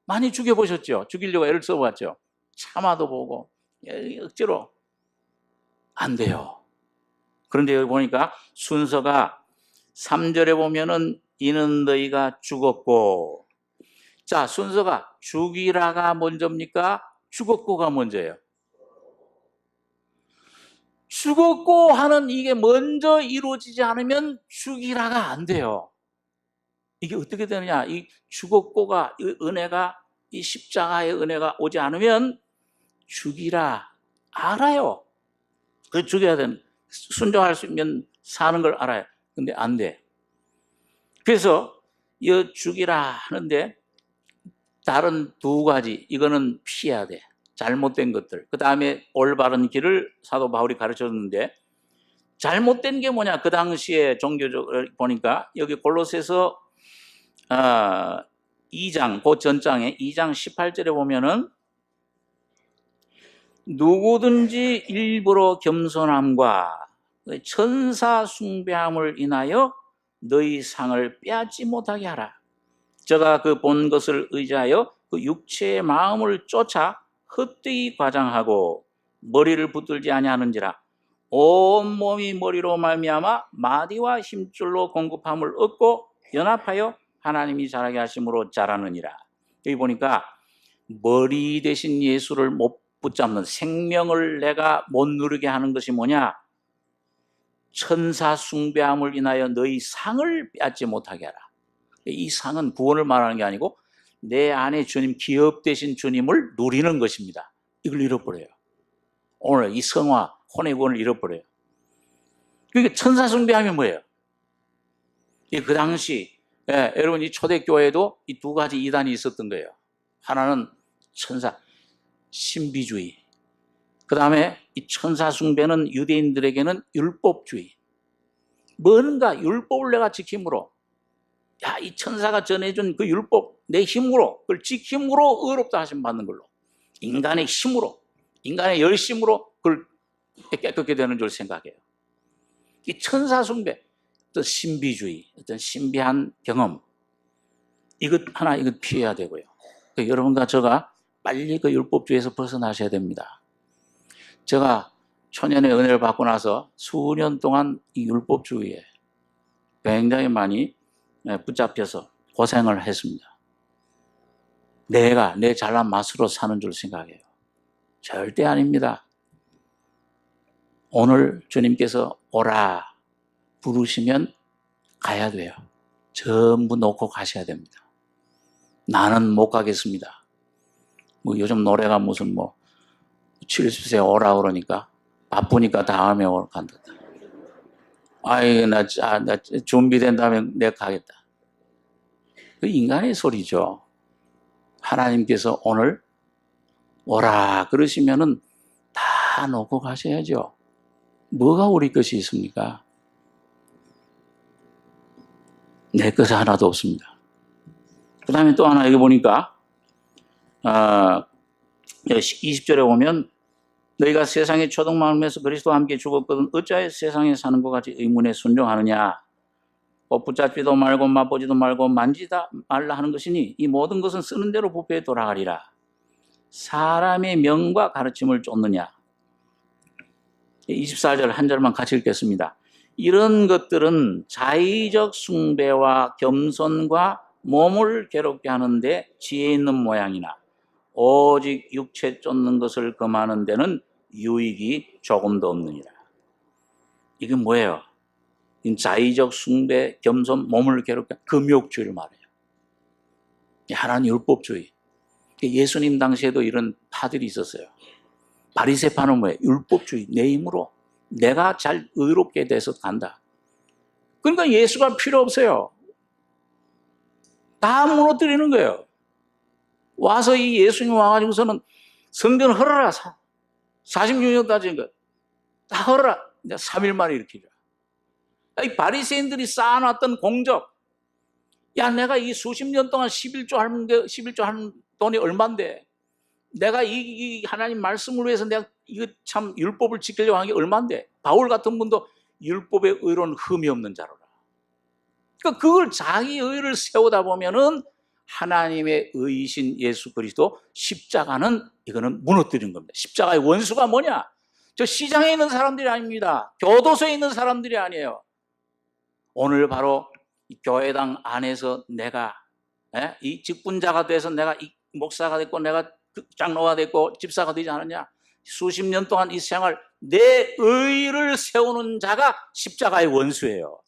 많이 죽여보셨죠? 죽이려고 애를 써봤죠? 참아도 보고 억지로 안 돼요. 그런데 여기 보니까 순서가 3절에 보면은 이는 너희가 죽었고, 자, 순서가 죽이라가 먼저입니까? 죽었고가 먼저예요. 죽었고 하는 이게 먼저 이루어지지 않으면 죽이라가 안 돼요. 이게 어떻게 되느냐? 이 죽었고가, 이 은혜가, 이 십자가의 은혜가 오지 않으면 죽이라 알아요. 그 죽여야 되는, 순종할 수 있으면 사는 걸 알아요. 근데 안 돼. 그래서 이 죽이라 하는데 다른 2가지, 이거는 피해야 돼. 잘못된 것들. 그 다음에 올바른 길을 사도 바울이 가르쳐줬는데, 잘못된 게 뭐냐? 그 당시에 종교적으로 보니까 여기 골로새서 2장, 그 전장에 2장 18절에 보면은 누구든지 일부러 겸손함과 천사 숭배함을 인하여 너희 상을 빼앗지 못하게 하라. 저가 그 본 것을 의지하여 그 육체의 마음을 쫓아 헛되이 과장하고 머리를 붙들지 아니하는지라. 온 몸이 머리로 말미암아 마디와 힘줄로 공급함을 얻고 연합하여 하나님이 자라게 하심으로 자라느니라. 여기 보니까 머리 대신 예수를 못 붙잡는, 생명을 내가 못 누리게 하는 것이 뭐냐? 천사 숭배함을 인하여 너희 상을 빼앗지 못하게 하라. 이 상은 구원을 말하는 게 아니고 내 안에 주님, 기업 되신 주님을 누리는 것입니다. 이걸 잃어버려요. 오늘 이 성화, 혼의 구원을 잃어버려요. 그러니까 천사 숭배함이 뭐예요? 그 당시 여러분 이 초대교회에도 이 2가지 이단이 있었던 거예요. 하나는 천사, 신비주의. 그 다음에 이 천사 숭배는 유대인들에게는 율법주의. 뭔가 율법을 내가 지킴으로, 이 천사가 전해준 그 율법 내 힘으로, 그걸 지킴으로 의롭다 하심 받는 걸로, 인간의 힘으로, 인간의 열심으로 그걸 깨끗게 되는 줄 생각해요. 이 천사 숭배, 어떤 신비주의, 어떤 신비한 경험, 이것 피해야 되고요. 그러니까 여러분과 제가 빨리 그 율법주의에서 벗어나셔야 됩니다. 제가 초년의 은혜를 받고 나서 수년 동안 이 율법주의에 굉장히 많이 붙잡혀서 고생을 했습니다. 내가 내 잘난 맛으로 사는 줄 생각해요. 절대 아닙니다. 오늘 주님께서 오라 부르시면 가야 돼요. 전부 놓고 가셔야 됩니다. 나는 못 가겠습니다. 뭐 요즘 노래가 무슨 뭐 70세 오라 그러니까 바쁘니까 다음에 간다. 아이 나 준비된 다음에 내가 가겠다. 그 인간의 소리죠. 하나님께서 오늘 오라 그러시면은 다 놓고 가셔야죠. 뭐가 우리 것이 있습니까? 내 것이 하나도 없습니다. 그 다음에 또 하나 여기 보니까 20절에 보면 너희가 세상의 초등마음에서 그리스도와 함께 죽었거든 어찌하여 세상에 사는 것 같이 의문에 순종하느냐. 붙잡지도 말고 맛보지도 말고 만지다 말라 하는 것이니 이 모든 것은 쓰는 대로 부패에 돌아가리라. 사람의 명과 가르침을 쫓느냐. 24절 한 절만 같이 읽겠습니다. 이런 것들은 자의적 숭배와 겸손과 몸을 괴롭게 하는데 지혜 있는 모양이나 오직 육체 쫓는 것을 금하는 데는 유익이 조금도 없느니라. 이게 뭐예요? 자의적 숭배, 겸손, 몸을 괴롭게 금욕주의를 말해요. 하나는 율법주의. 예수님 당시에도 이런 파들이 있었어요. 바리새파는 뭐예요? 율법주의, 내 힘으로 내가 잘 의롭게 돼서 간다. 그러니까 예수가 필요 없어요. 다 무너뜨리는 거예요. 와서 이 예수님 와가지고서는 성전 헐어라. 46년 따진 거. 다 헐어라. 이제 3일 만에 일으키자. 이 바리새인들이 쌓아놨던 공적. 야, 내가 이 수십 년 동안 11조 하는 돈이 얼만데. 내가 이 하나님 말씀을 위해서 내가 이거 참 율법을 지키려고 한 게 얼만데. 바울 같은 분도 율법의 의로는 흠이 없는 자로라. 그러니까 그걸 자기 의를 세우다 보면은 하나님의 의이신 예수 그리스도 십자가는 이거는 무너뜨리는 겁니다. 십자가의 원수가 뭐냐? 저 시장에 있는 사람들이 아닙니다. 교도소에 있는 사람들이 아니에요. 오늘 바로 이 교회당 안에서 내가 이 직분자가 돼서 내가 이 목사가 됐고 내가 장로가 됐고 집사가 되지 않았냐? 수십 년 동안 이 생활 내 의를 세우는 자가 십자가의 원수예요.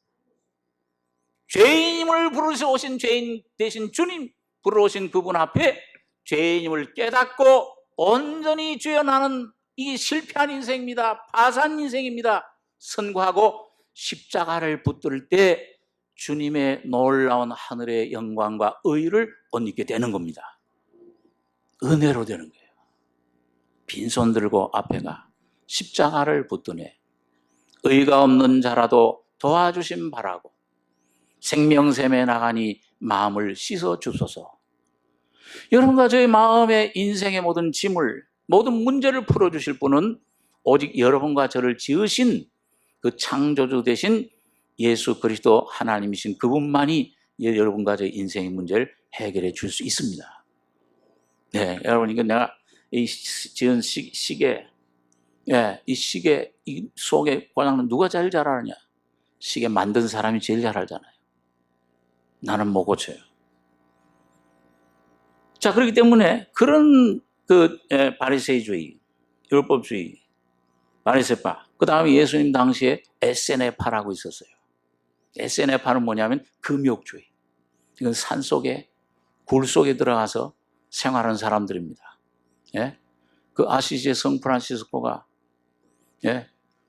죄인임을 부르셔 오신 죄인 대신 주님 부르러 오신 그분 앞에 죄인임을 깨닫고 온전히 주여 나는 이 실패한 인생입니다. 파산 인생입니다. 선고하고 십자가를 붙들 때 주님의 놀라운 하늘의 영광과 의를 못 잊게 되는 겁니다. 은혜로 되는 거예요. 빈손 들고 앞에 가 십자가를 붙드네. 의가 없는 자라도 도와주심 바라고 생명샘에 나가니 마음을 씻어 주소서. 여러분과 저의 마음의 인생의 모든 짐을 모든 문제를 풀어주실 분은 오직 여러분과 저를 지으신 그 창조주 되신 예수 그리스도 하나님이신 그분만이 여러분과 저의 인생의 문제를 해결해 줄 수 있습니다. 네, 여러분 이거 내가 이 지은 시계, 이 시계 이 속에 고장난 누가 제일 잘 알았냐? 시계 만든 사람이 제일 잘 알잖아요. 나는 못 고쳐요. 자, 그렇기 때문에 그런 바리새이주의, 율법주의, 바리새파, 그 다음에 예수님 당시에 에세네파라고 있었어요. 에세네파는 뭐냐면 금욕주의. 이건 산속에, 굴 속에 들어가서 생활하는 사람들입니다. 예? 그 아시지의 성 프란시스코가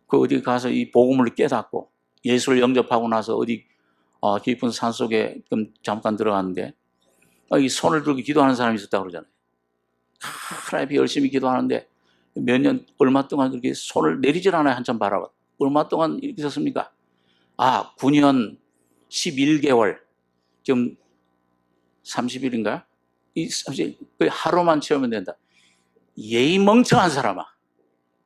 그 어디 가서 이 복음을 깨닫고 예수를 영접하고 나서 어디 깊은 산속에 잠깐 들어갔는데 이 손을 들고 기도하는 사람이 있었다고 그러잖아요. 하나님 열심히 기도하는데 몇 년 얼마 동안 그렇게 손을 내리질 않아요. 한참 바라봐. 얼마 동안 이렇게 있었습니까? 9년 11개월 지금 30일인가요? 이 30일 하루만 채우면 된다. 예의 멍청한 사람아.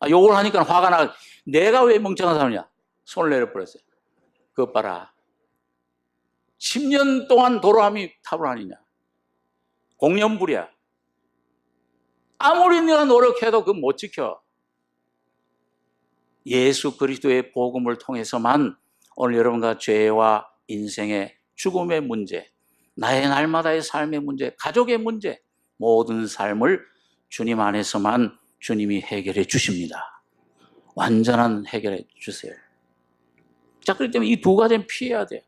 요걸 하니까 화가 나. 내가 왜 멍청한 사람이냐? 손을 내려버렸어요. 그것 봐라. 10년 동안 도로함이 탑을 아니냐? 공연불이야. 아무리 내가 노력해도 그거 못 지켜. 예수 그리스도의 복음을 통해서만 오늘 여러분과 죄와 인생의 죽음의 문제, 나의 날마다의 삶의 문제, 가족의 문제, 모든 삶을 주님 안에서만 주님이 해결해 주십니다. 완전한 해결해 주세요. 자, 그렇기 때문에 이 두 가지는 피해야 돼요.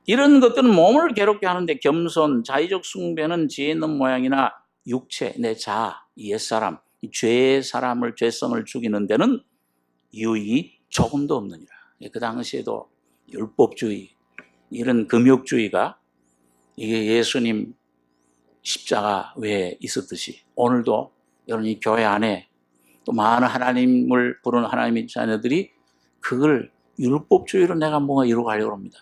이런 것들은 몸을 괴롭게 하는데 겸손, 자의적 숭배는 지혜 있는 모양이나 육체, 내 자아, 옛사람, 이 죄의 사람을, 죄성을 죽이는 데는 유익이 조금도 없느니라. 그 당시에도 율법주의, 이런 금욕주의가 이게 예수님 십자가 외에 있었듯이 오늘도 여러분 이 교회 안에 또 많은 하나님을 부르는 하나님의 자녀들이 그걸 율법주의로 내가 뭔가 이루어가려고 합니다.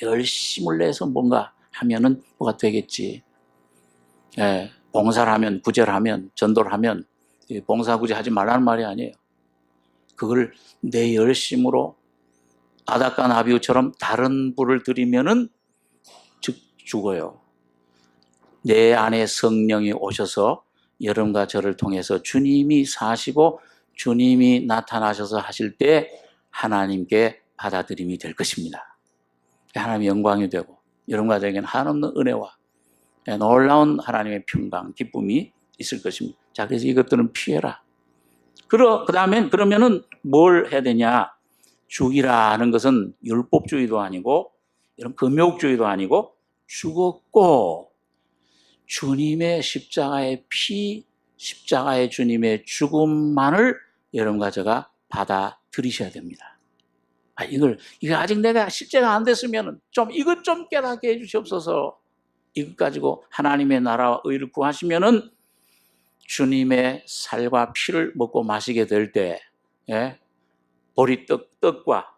열심을 내서 뭔가 하면은 뭐가 되겠지. 예, 봉사를 하면, 구제를 하면, 전도를 하면 봉사 구제 하지 말라는 말이 아니에요. 그걸 내 열심으로 아닥과 나비우처럼 다른 부를 들이면은 죽어요. 내 안에 성령이 오셔서 여러분과 저를 통해서 주님이 사시고 주님이 나타나셔서 하실 때 하나님께 받아들임이 될 것입니다. 하나님의 영광이 되고 여러분과 저에게는 한없는 은혜와 놀라운 하나님의 평강, 기쁨이 있을 것입니다. 자, 그래서 이것들은 피해라. 그러면은 뭘 해야 되냐? 죽이라 하는 것은 율법주의도 아니고 이런 금욕주의도 아니고 죽었고 주님의 십자가의 피, 십자가의 주님의 죽음만을 여러분과 제가 받아들이셔야 됩니다. 이거 아직 내가 실제가 안 됐으면 좀 이것 좀 깨닫게 해주시옵소서. 이것 가지고 하나님의 나라와 의를 구하시면은 주님의 살과 피를 먹고 마시게 될 때, 예? 보리떡과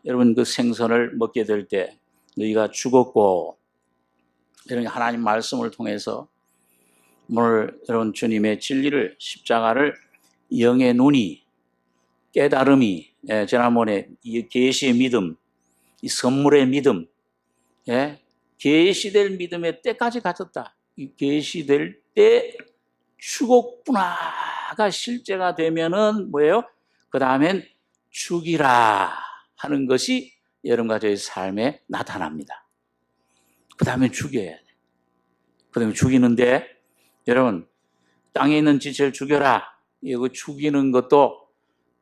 여러분 그 생선을 먹게 될 때 너희가 죽었고 여러분 하나님 말씀을 통해서 오늘 여러분 주님의 진리를 십자가를 영의 눈이 깨달음이 지난번에 이 계시의 믿음, 이 선물의 믿음, 계시될 믿음의 때까지 가졌다. 이 계시될 때 죽었구나가 실제가 되면은 뭐예요? 그 다음엔 죽이라 하는 것이 여러분과 저의 삶에 나타납니다. 그 다음에 죽여야 돼. 그 다음에 죽이는데 여러분 땅에 있는 지체를 죽여라. 이거 죽이는 것도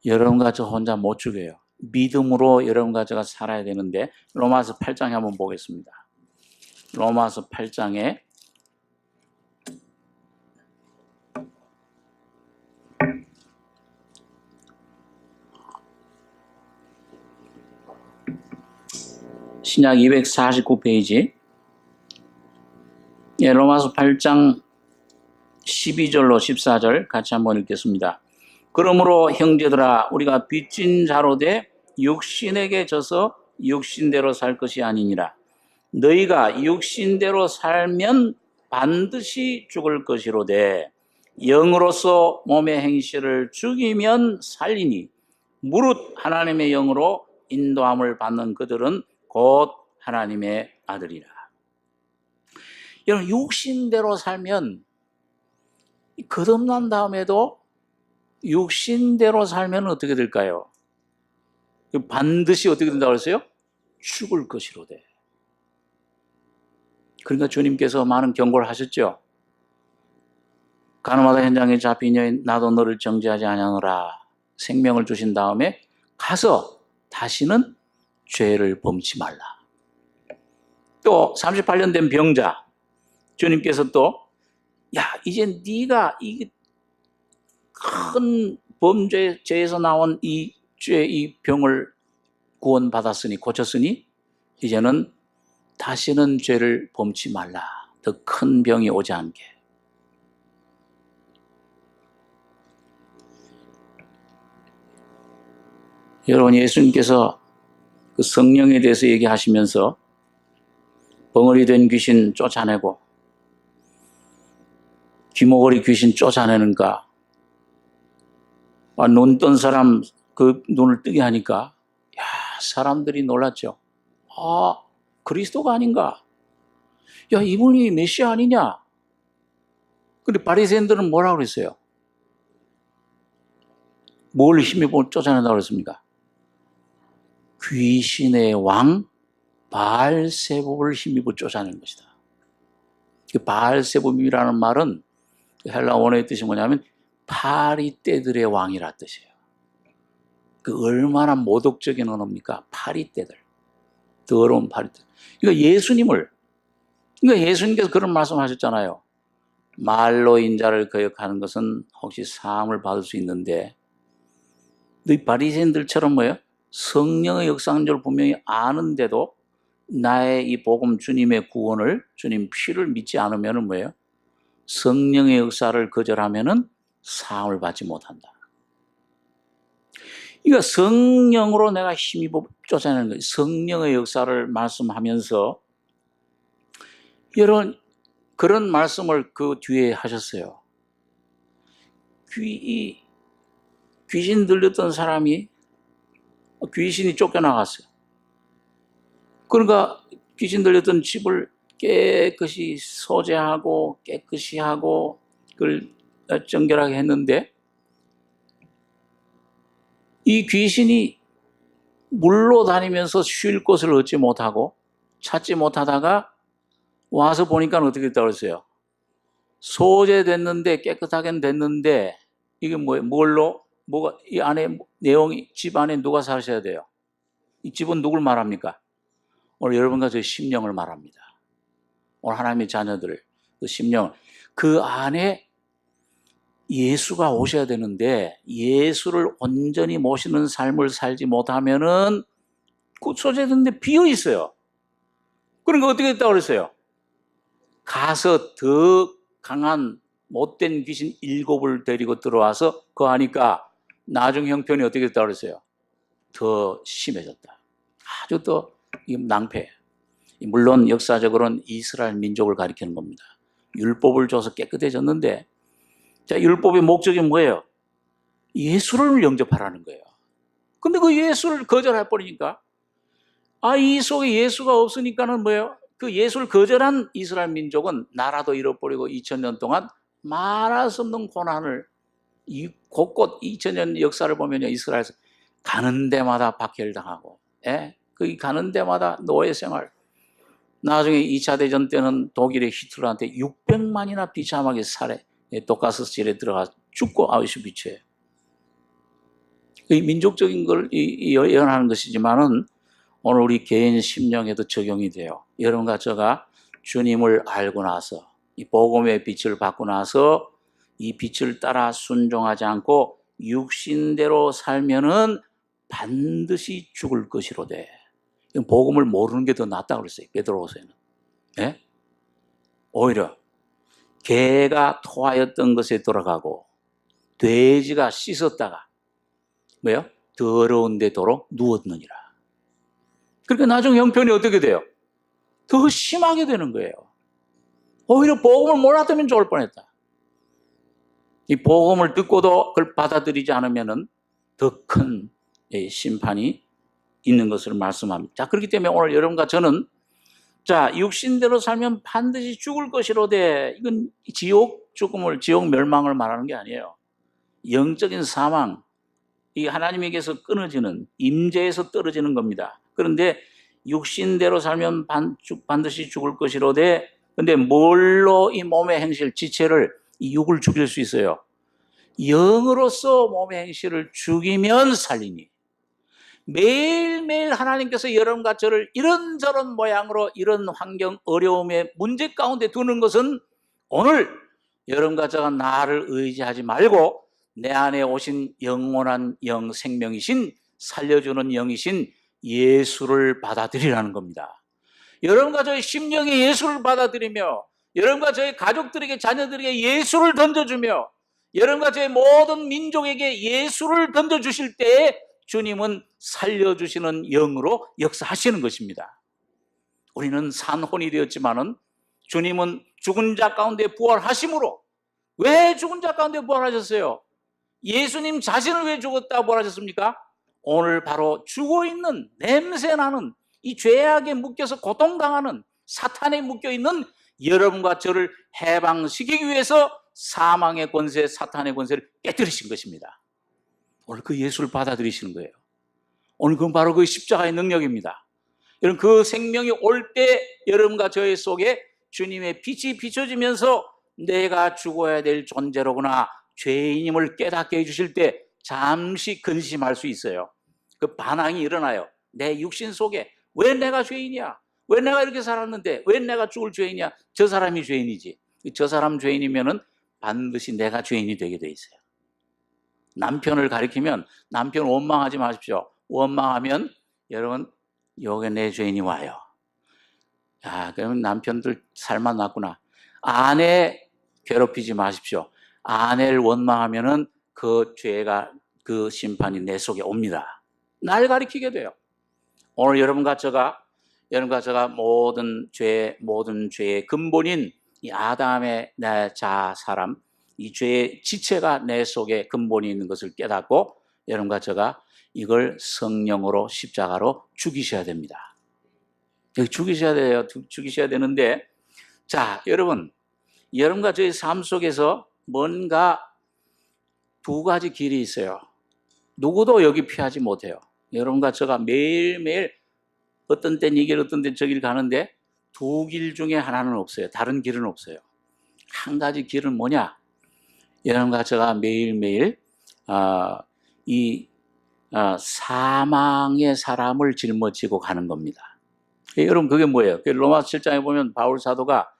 여러분과 저 혼자 못 죽여요. 믿음으로 여러분과 제가 살아야 되는데 로마서 8장에 한번 보겠습니다. 로마서 8장에 신약 249페이지 로마서 8장 12절로 14절 같이 한번 읽겠습니다. 그러므로 형제들아 우리가 빚진 자로 돼 육신에게 져서 육신대로 살 것이 아니니라. 너희가 육신대로 살면 반드시 죽을 것이로되 영으로서 몸의 행실을 죽이면 살리니 무릇 하나님의 영으로 인도함을 받는 그들은 곧 하나님의 아들이라. 여러분 육신대로 살면 거듭난 다음에도 육신대로 살면 어떻게 될까요? 반드시 어떻게 된다고 했어요? 죽을 것이로되. 그러니까 주님께서 많은 경고를 하셨죠. 가늠하다 현장에 잡힌 여인 나도 너를 정죄하지 아니하노라. 생명을 주신 다음에 가서 다시는 죄를 범치 말라. 또 38년 된 병자 주님께서 또 이제 네가 이 큰 범죄에서 나온 이 죄, 이 병을 구원받았으니 고쳤으니 이제는 다시는 죄를 범치 말라. 더 큰 병이 오지 않게. 여러분 예수님께서 그 성령에 대해서 얘기하시면서 벙어리 된 귀신 쫓아내고 귀머거리 귀신 쫓아내는가 눈 뜬 사람 그 눈을 뜨게 하니까 사람들이 놀랐죠. 그리스도가 아닌가? 이분이 메시아 아니냐? 근데 바리새인들은 뭐라고 그랬어요? 뭘 힘입어 쫓아낸다고 그랬습니까? 귀신의 왕 바알세복을 힘입어 쫓아낸 것이다. 그 바알세복이라는 말은 헬라 원어의 뜻이 뭐냐면 파리떼들의 왕이라 뜻이에요. 그 얼마나 모독적인 언어입니까? 파리떼들. 더러운 파리떼. 그러니까 예수님께서 그런 말씀하셨잖아요. 말로 인자를 거역하는 것은 혹시 사함을 받을 수 있는데, 너희 바리새인들처럼 뭐예요? 성령의 역사인 줄 분명히 아는데도 나의 이 복음, 주님의 구원을, 주님 피를 믿지 않으면 뭐예요? 성령의 역사를 거절하면 사함을 받지 못한다. 그러니까 성령으로 내가 힘입어 쫓아내는 거예요. 성령의 역사를 말씀하면서 여러분 그런 말씀을 그 뒤에 하셨어요. 귀신 들렸던 사람이 귀신이 쫓겨나갔어요. 그러니까 귀신 들렸던 집을 깨끗이 소재하고 깨끗이 하고 그걸 정결하게 했는데 이 귀신이 물로 다니면서 쉴 곳을 얻지 못하고 찾지 못하다가 와서 보니까 어떻게 됐다고 그랬어요? 소재됐는데 깨끗하게 됐는데 이게 뭐예요? 뭐가 이 안에 내용이 집 안에 누가 사셔야 돼요? 이 집은 누굴 말합니까? 오늘 여러분과 저의 심령을 말합니다. 오늘 하나님의 자녀들 그 심령 그 안에 예수가 오셔야 되는데 예수를 온전히 모시는 삶을 살지 못하면은 그 소재됐는데 비어 있어요. 그러니까 어떻게 됐다고 그랬어요? 가서 더 강한 못된 귀신 7을 데리고 들어와서 그거 하니까 나중 형편이 어떻게 됐다고 그랬어요? 더 심해졌다. 아주 더 낭패. 물론 역사적으로는 이스라엘 민족을 가리키는 겁니다. 율법을 줘서 깨끗해졌는데 자, 율법의 목적이 뭐예요? 예수를 영접하라는 거예요. 근데 그 예수를 거절해버리니까 이 속에 예수가 없으니까는 뭐예요? 그 예수를 거절한 이스라엘 민족은 나라도 잃어버리고 2000년 동안 말할 수 없는 고난을 이 곳곳 2000년 역사를 보면요. 이스라엘에서 가는 데마다 박해당하고 그 가는 데마다 노예 생활 나중에 2차 대전 때는 독일의 히틀러한테 600만이나 비참하게 살해 독가스실에 들어가 죽고 아우슈비츠에 민족적인 걸 예언하는 것이지만은 오늘 우리 개인 심령에도 적용이 돼요. 여러분과 제가 주님을 알고 나서 이 복음의 빛을 받고 나서 이 빛을 따라 순종하지 않고 육신대로 살면은 반드시 죽을 것이로되. 복음을 모르는 게 더 낫다고 그랬어요. 베드로후서에는. 네? 오히려 개가 토하였던 것에 돌아가고 돼지가 씻었다가 뭐요? 더러운 데 도로 누웠느니라. 그러니까 나중 형편이 어떻게 돼요? 더 심하게 되는 거예요. 오히려 복음을 몰랐다면 좋을 뻔했다. 이 복음을 듣고도 그걸 받아들이지 않으면 더 큰 심판이 있는 것을 말씀합니다. 자, 그렇기 때문에 오늘 여러분과 저는 자, 육신대로 살면 반드시 죽을 것이로되 이건 지옥 멸망을 말하는 게 아니에요. 영적인 사망, 이 하나님에게서 끊어지는 임재에서 떨어지는 겁니다. 그런데 육신대로 살면 반드시 죽을 것이로되 근데 뭘로 이 몸의 행실, 지체를 이 육을 죽일 수 있어요? 영으로서 몸의 행실을 죽이면 살리니 매일매일 하나님께서 여러분과 저를 이런저런 모양으로 이런 환경, 어려움의 문제 가운데 두는 것은 오늘 여러분과 저가 나를 의지하지 말고 내 안에 오신 영원한 영 생명이신 살려주는 영이신 예수를 받아들이라는 겁니다. 여러분과 저의 심령에 예수를 받아들이며 여러분과 저의 가족들에게 자녀들에게 예수를 던져주며 여러분과 저의 모든 민족에게 예수를 던져주실 때에 주님은 살려주시는 영으로 역사하시는 것입니다. 우리는 산혼이 되었지만은 주님은 죽은 자 가운데 부활하심으로 왜 죽은 자 가운데 부활하셨어요? 예수님 자신을 왜 죽었다 부활하셨습니까? 오늘 바로 죽어있는 냄새나는 이 죄악에 묶여서 고통당하는 사탄에 묶여있는 여러분과 저를 해방시키기 위해서 사망의 권세, 사탄의 권세를 깨뜨리신 것입니다. 오늘 그 예수를 받아들이시는 거예요. 오늘 그건 바로 그 십자가의 능력입니다. 여러분 그 생명이 올 때 여러분과 저의 속에 주님의 빛이 비춰지면서 내가 죽어야 될 존재로구나 죄인임을 깨닫게 해주실 때 잠시 근심할 수 있어요. 그 반항이 일어나요. 내 육신 속에 왜 내가 죄인이야? 왜 내가 이렇게 살았는데 왜 내가 죽을 죄인이야? 저 사람이 죄인이지. 저 사람 죄인이면은 반드시 내가 죄인이 되게 돼 있어요. 남편을 가리키면 남편 원망하지 마십시오. 원망하면 여러분 여기 내 죄인이 와요. 그러면 남편들 살만 났구나. 아내 괴롭히지 마십시오. 아내를 원망하면은 그 죄가 그 심판이 내 속에 옵니다. 날 가리키게 돼요. 오늘 여러분과 제가 모든 죄의 근본인 이 아담의 내 자 사람, 이 죄의 지체가 내 속에 근본이 있는 것을 깨닫고 여러분과 제가 이걸 성령으로 십자가로 죽이셔야 됩니다. 여기 죽이셔야 돼요. 죽이셔야 되는데, 자, 여러분과 저의 삶 속에서 뭔가 두 가지 길이 있어요. 누구도 여기 피하지 못해요. 여러분과 제가 매일매일 어떤 땐 이 길, 어떤 땐 저 길 가는데 두 길 중에 하나는 없어요. 다른 길은 없어요. 한 가지 길은 뭐냐? 여러분과 제가 매일매일 사망의 사람을 짊어지고 가는 겁니다. 여러분 그게 뭐예요? 로마서 7장에 보면 바울 사도가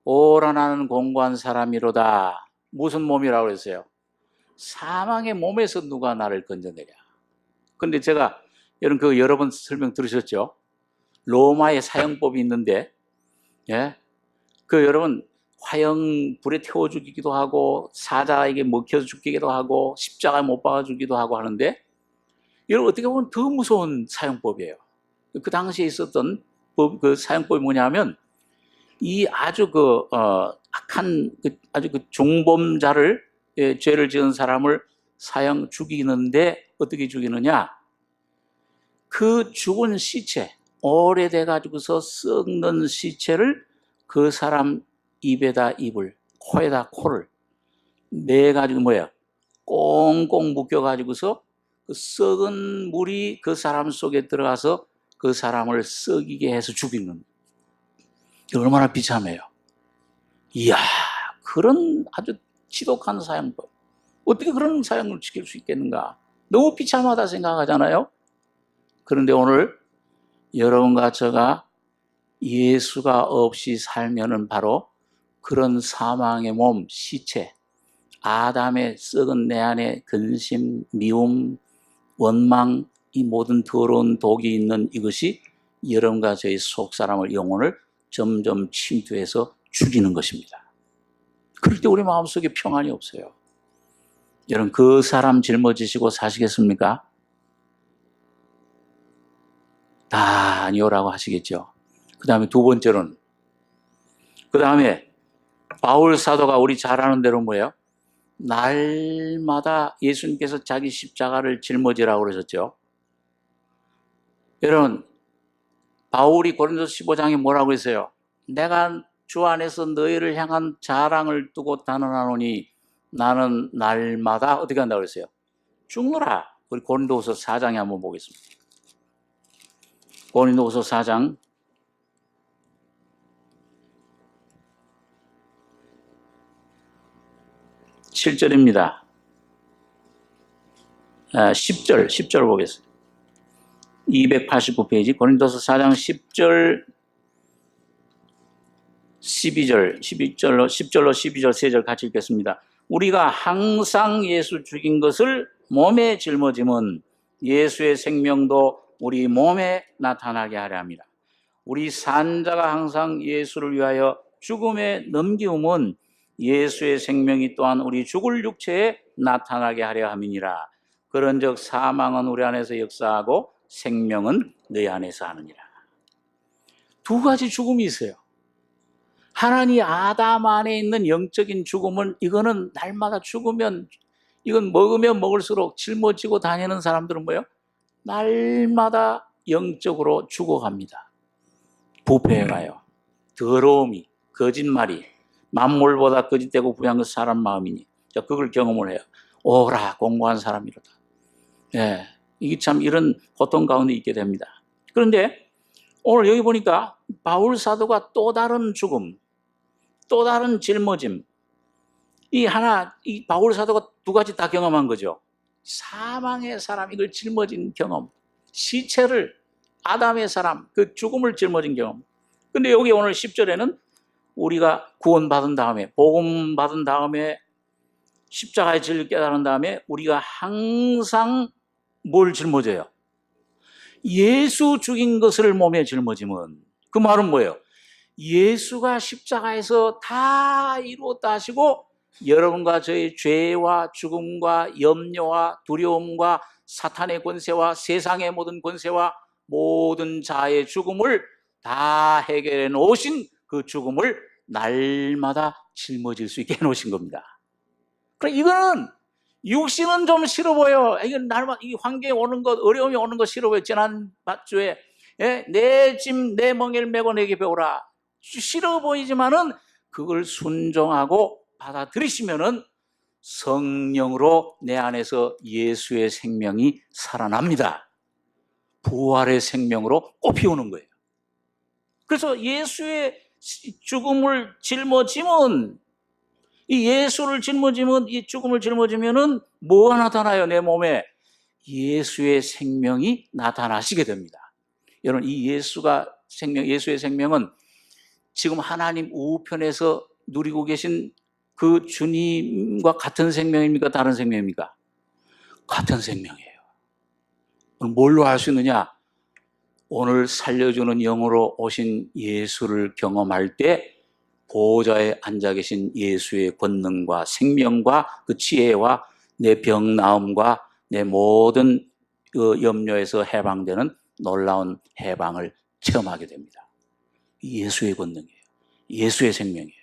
오라 나는 공고한 사람이로다. 무슨 몸이라고 그랬어요? 사망의 몸에서 누가 나를 건져내랴. 그런데 제가 여러분 여러 번 설명 들으셨죠? 로마의 사형법이 있는데, 여러분 화형 불에 태워 죽이기도 하고 사자에게 먹혀서 죽기도 하고 십자가에 못 박아 죽기도 하고 하는데, 여러분 어떻게 보면 더 무서운 사형법이에요. 그 당시에 있었던 그 사형법이 뭐냐면 이 아주 악한 아주 중범자를 죄를 지은 사람을 사형 죽이는데 어떻게 죽이느냐? 그 죽은 시체, 오래돼 가지고서 썩는 시체를 그 사람 입에다 입을, 코에다 코를 내 가지고 꽁꽁 묶여 가지고서 그 썩은 물이 그 사람 속에 들어가서 그 사람을 썩이게 해서 죽이는. 얼마나 비참해요. 이야, 그런 아주 지독한 사형법. 어떻게 그런 사형을 지킬 수 있겠는가? 너무 비참하다 생각하잖아요. 그런데 오늘 여러분과 제가 예수가 없이 살면은 바로 그런 사망의 몸, 시체, 아담의 썩은 내 안에 근심, 미움, 원망, 이 모든 더러운 독이 있는 이것이 여러분과 저희 속사람을, 영혼을 점점 침투해서 죽이는 것입니다. 그럴 때 우리 마음속에 평안이 없어요. 여러분 그 사람 짊어지시고 사시겠습니까? 다 아니오라고 하시겠죠. 그 다음에 두 번째로는, 그 다음에 바울 사도가 우리 잘 아는 대로 뭐예요? 날마다 예수님께서 자기 십자가를 짊어지라고 그러셨죠. 여러분 바울이 고린도서 15장에 뭐라고 했어요? 내가 주 안에서 너희를 향한 자랑을 두고 단언하노니 나는 날마다 어떻게 한다고 그랬어요? 죽노라. 우리 고린도후서 4장에 한번 보겠습니다. 고린도후서 4장 7절입니다. 10절 보겠습니다. 289페이지 고린도서 4장 10절 12절 10절로 12절 3절 같이 읽겠습니다. 우리가 항상 예수 죽인 것을 몸에 짊어짐은 예수의 생명도 우리 몸에 나타나게 하려 합니다. 우리 산자가 항상 예수를 위하여 죽음에 넘기움은 예수의 생명이 또한 우리 죽을 육체에 나타나게 하려 함이니라. 그런즉 사망은 우리 안에서 역사하고 생명은 너희 안에서 하느니라. 두 가지 죽음이 있어요. 하나님 아담 안에 있는 영적인 죽음은 이거는 날마다 죽으면, 이건 먹으면 먹을수록 짊어지고 다니는 사람들은 뭐예요? 날마다 영적으로 죽어갑니다. 부패해가요. 더러움이, 거짓말이 만물보다 거짓되고 부유한 것 사람 마음이니. 그걸 경험을 해요. 오라 공고한 사람이로다. 이게 참 이런 고통 가운데 있게 됩니다. 그런데 오늘 여기 보니까 바울 사도가 또 다른 죽음, 또 다른 짊어짐, 이 바울 사도가 두 가지 다 경험한 거죠. 사망의 사람, 이걸 짊어진 경험, 시체를, 아담의 사람, 그 죽음을 짊어진 경험. 근데 여기 오늘 10절에는 우리가 구원받은 다음에, 복음 받은 다음에, 십자가의 진리를 깨달은 다음에 우리가 항상 뭘 짊어져요? 예수 죽인 것을 몸에 짊어지면, 그 말은 뭐예요? 예수가 십자가에서 다 이루었다 하시고 여러분과 저의 죄와 죽음과 염려와 두려움과 사탄의 권세와 세상의 모든 권세와 모든 자의 죽음을 다 해결해 놓으신 그 죽음을 날마다 짊어질 수 있게 해놓으신 겁니다. 그러니까 이거는 육신은 좀 싫어 보여. 이건 날마다 이 환경에 오는 것, 어려움이 오는 것 싫어 보여. 지난 주에 내 짐, 내 멍에를 메고 내게 배우라. 싫어 보이지만은 그걸 순종하고 받아들이시면은 성령으로 내 안에서 예수의 생명이 살아납니다. 부활의 생명으로 꽃피우는 거예요. 그래서 예수의 죽음을 짊어지면, 이 예수를 짊어지면, 이 죽음을 짊어지면은 뭐가 나타나요? 내 몸에 예수의 생명이 나타나시게 됩니다. 여러분, 이 예수의 생명은 지금 하나님 우편에서 누리고 계신 그 주님과 같은 생명입니까? 다른 생명입니까? 같은 생명이에요. 뭘로 알 수 있느냐? 오늘 살려주는 영으로 오신 예수를 경험할 때 보호자에 앉아 계신 예수의 권능과 생명과 그 지혜와 내 병 나음과 내 모든 그 염려에서 해방되는 놀라운 해방을 체험하게 됩니다. 예수의 권능이에요. 예수의 생명이에요.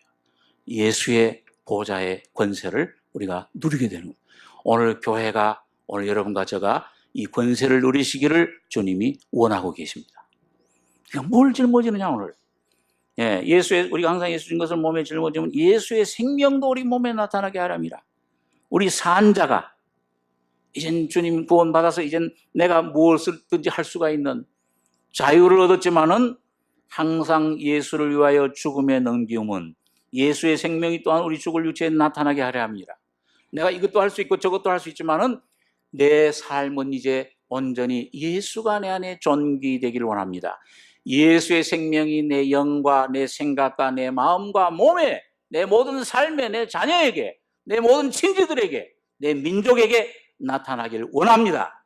예수의 보호자의 권세를 우리가 누리게 되는 거예요. 오늘 교회가, 오늘 여러분과 제가 이 권세를 누리시기를 주님이 원하고 계십니다. 그러니까 뭘 짊어지느냐 오늘? 우리가 항상 예수 준 것을 몸에 짊어지면 예수의 생명도 우리 몸에 나타나게 하랍니다. 우리 산자가 이젠 주님 구원받아서 이젠 내가 무엇을든지 할 수가 있는 자유를 얻었지만은 항상 예수를 위하여 죽음에 넘기움은 예수의 생명이 또한 우리 죽을 육체에 나타나게 하려 합니다. 내가 이것도 할 수 있고 저것도 할 수 있지만은 내 삶은 이제 온전히 예수가 내 안에 존귀되기를 원합니다. 예수의 생명이 내 영과 내 생각과 내 마음과 몸에, 내 모든 삶에, 내 자녀에게, 내 모든 친지들에게, 내 민족에게 나타나기를 원합니다.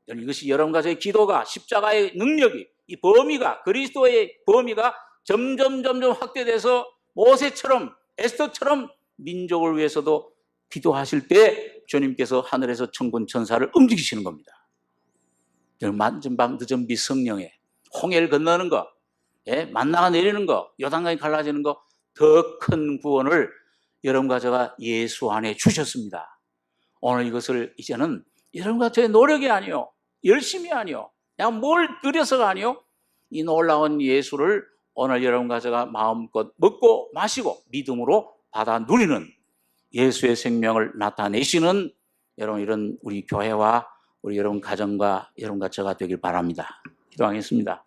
이것이 여러분과 저의 기도가, 십자가의 능력이, 이 범위가, 그리스도의 범위가 점점 확대돼서 모세처럼, 에스더처럼 민족을 위해서도 기도하실 때 주님께서 하늘에서 천군 천사를 움직이시는 겁니다. 만전 밤 늦은 비 성령에 홍해를 건너는 거, 만나가 내리는 거, 요단강이 갈라지는 거, 더 큰 구원을 여러분과 제가 예수 안에 주셨습니다. 오늘 이것을 이제는 여러분과 저의 노력이 아니요, 열심이 아니요, 그냥 뭘 들여서가 아니요, 이 놀라운 예수를 오늘 여러분과 제가 마음껏 먹고 마시고 믿음으로 받아 누리는 예수의 생명을 나타내시는 여러분, 이런 우리 교회와 우리 여러분 가정과 여러분과 제가 되길 바랍니다. 기도하겠습니다.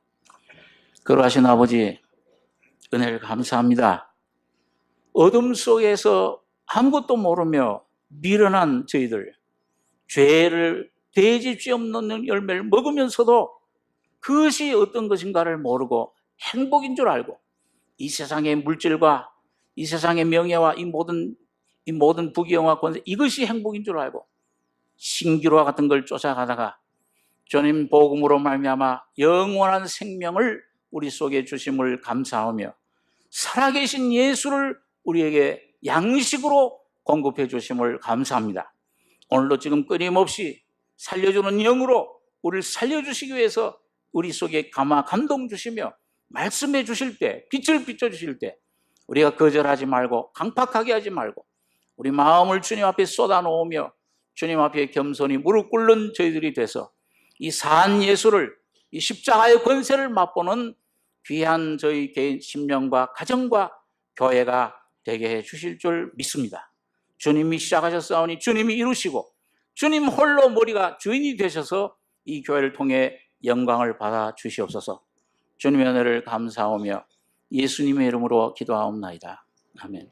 거룩하신 아버지, 은혜를 감사합니다. 어둠 속에서 아무것도 모르며 미련한 저희들, 죄를 대집지 없는 열매를 먹으면서도 그것이 어떤 것인가를 모르고 행복인 줄 알고 이 세상의 물질과 이 세상의 명예와 이 모든 부귀영화 권세, 이것이 행복인 줄 알고 신기루와 같은 걸 쫓아가다가 주님 복음으로 말미암아 영원한 생명을 우리 속에 주심을 감사하며 살아계신 예수를 우리에게 양식으로 공급해 주심을 감사합니다. 오늘도 지금 끊임없이 살려주는 영으로 우리를 살려주시기 위해서 우리 속에 감동 주시며 말씀해 주실 때, 빛을 비춰주실 때 우리가 거절하지 말고 강팍하게 하지 말고 우리 마음을 주님 앞에 쏟아놓으며 주님 앞에 겸손히 무릎 꿇는 저희들이 돼서 이 산 예수를, 이 십자가의 권세를 맛보는 귀한 저희 개인 심령과 가정과 교회가 되게 해 주실 줄 믿습니다. 주님이 시작하셨사오니 주님이 이루시고 주님 홀로 머리가 주인이 되셔서 이 교회를 통해 영광을 받아 주시옵소서. 주님의 은혜를 감사하며 예수님의 이름으로 기도하옵나이다. 아멘.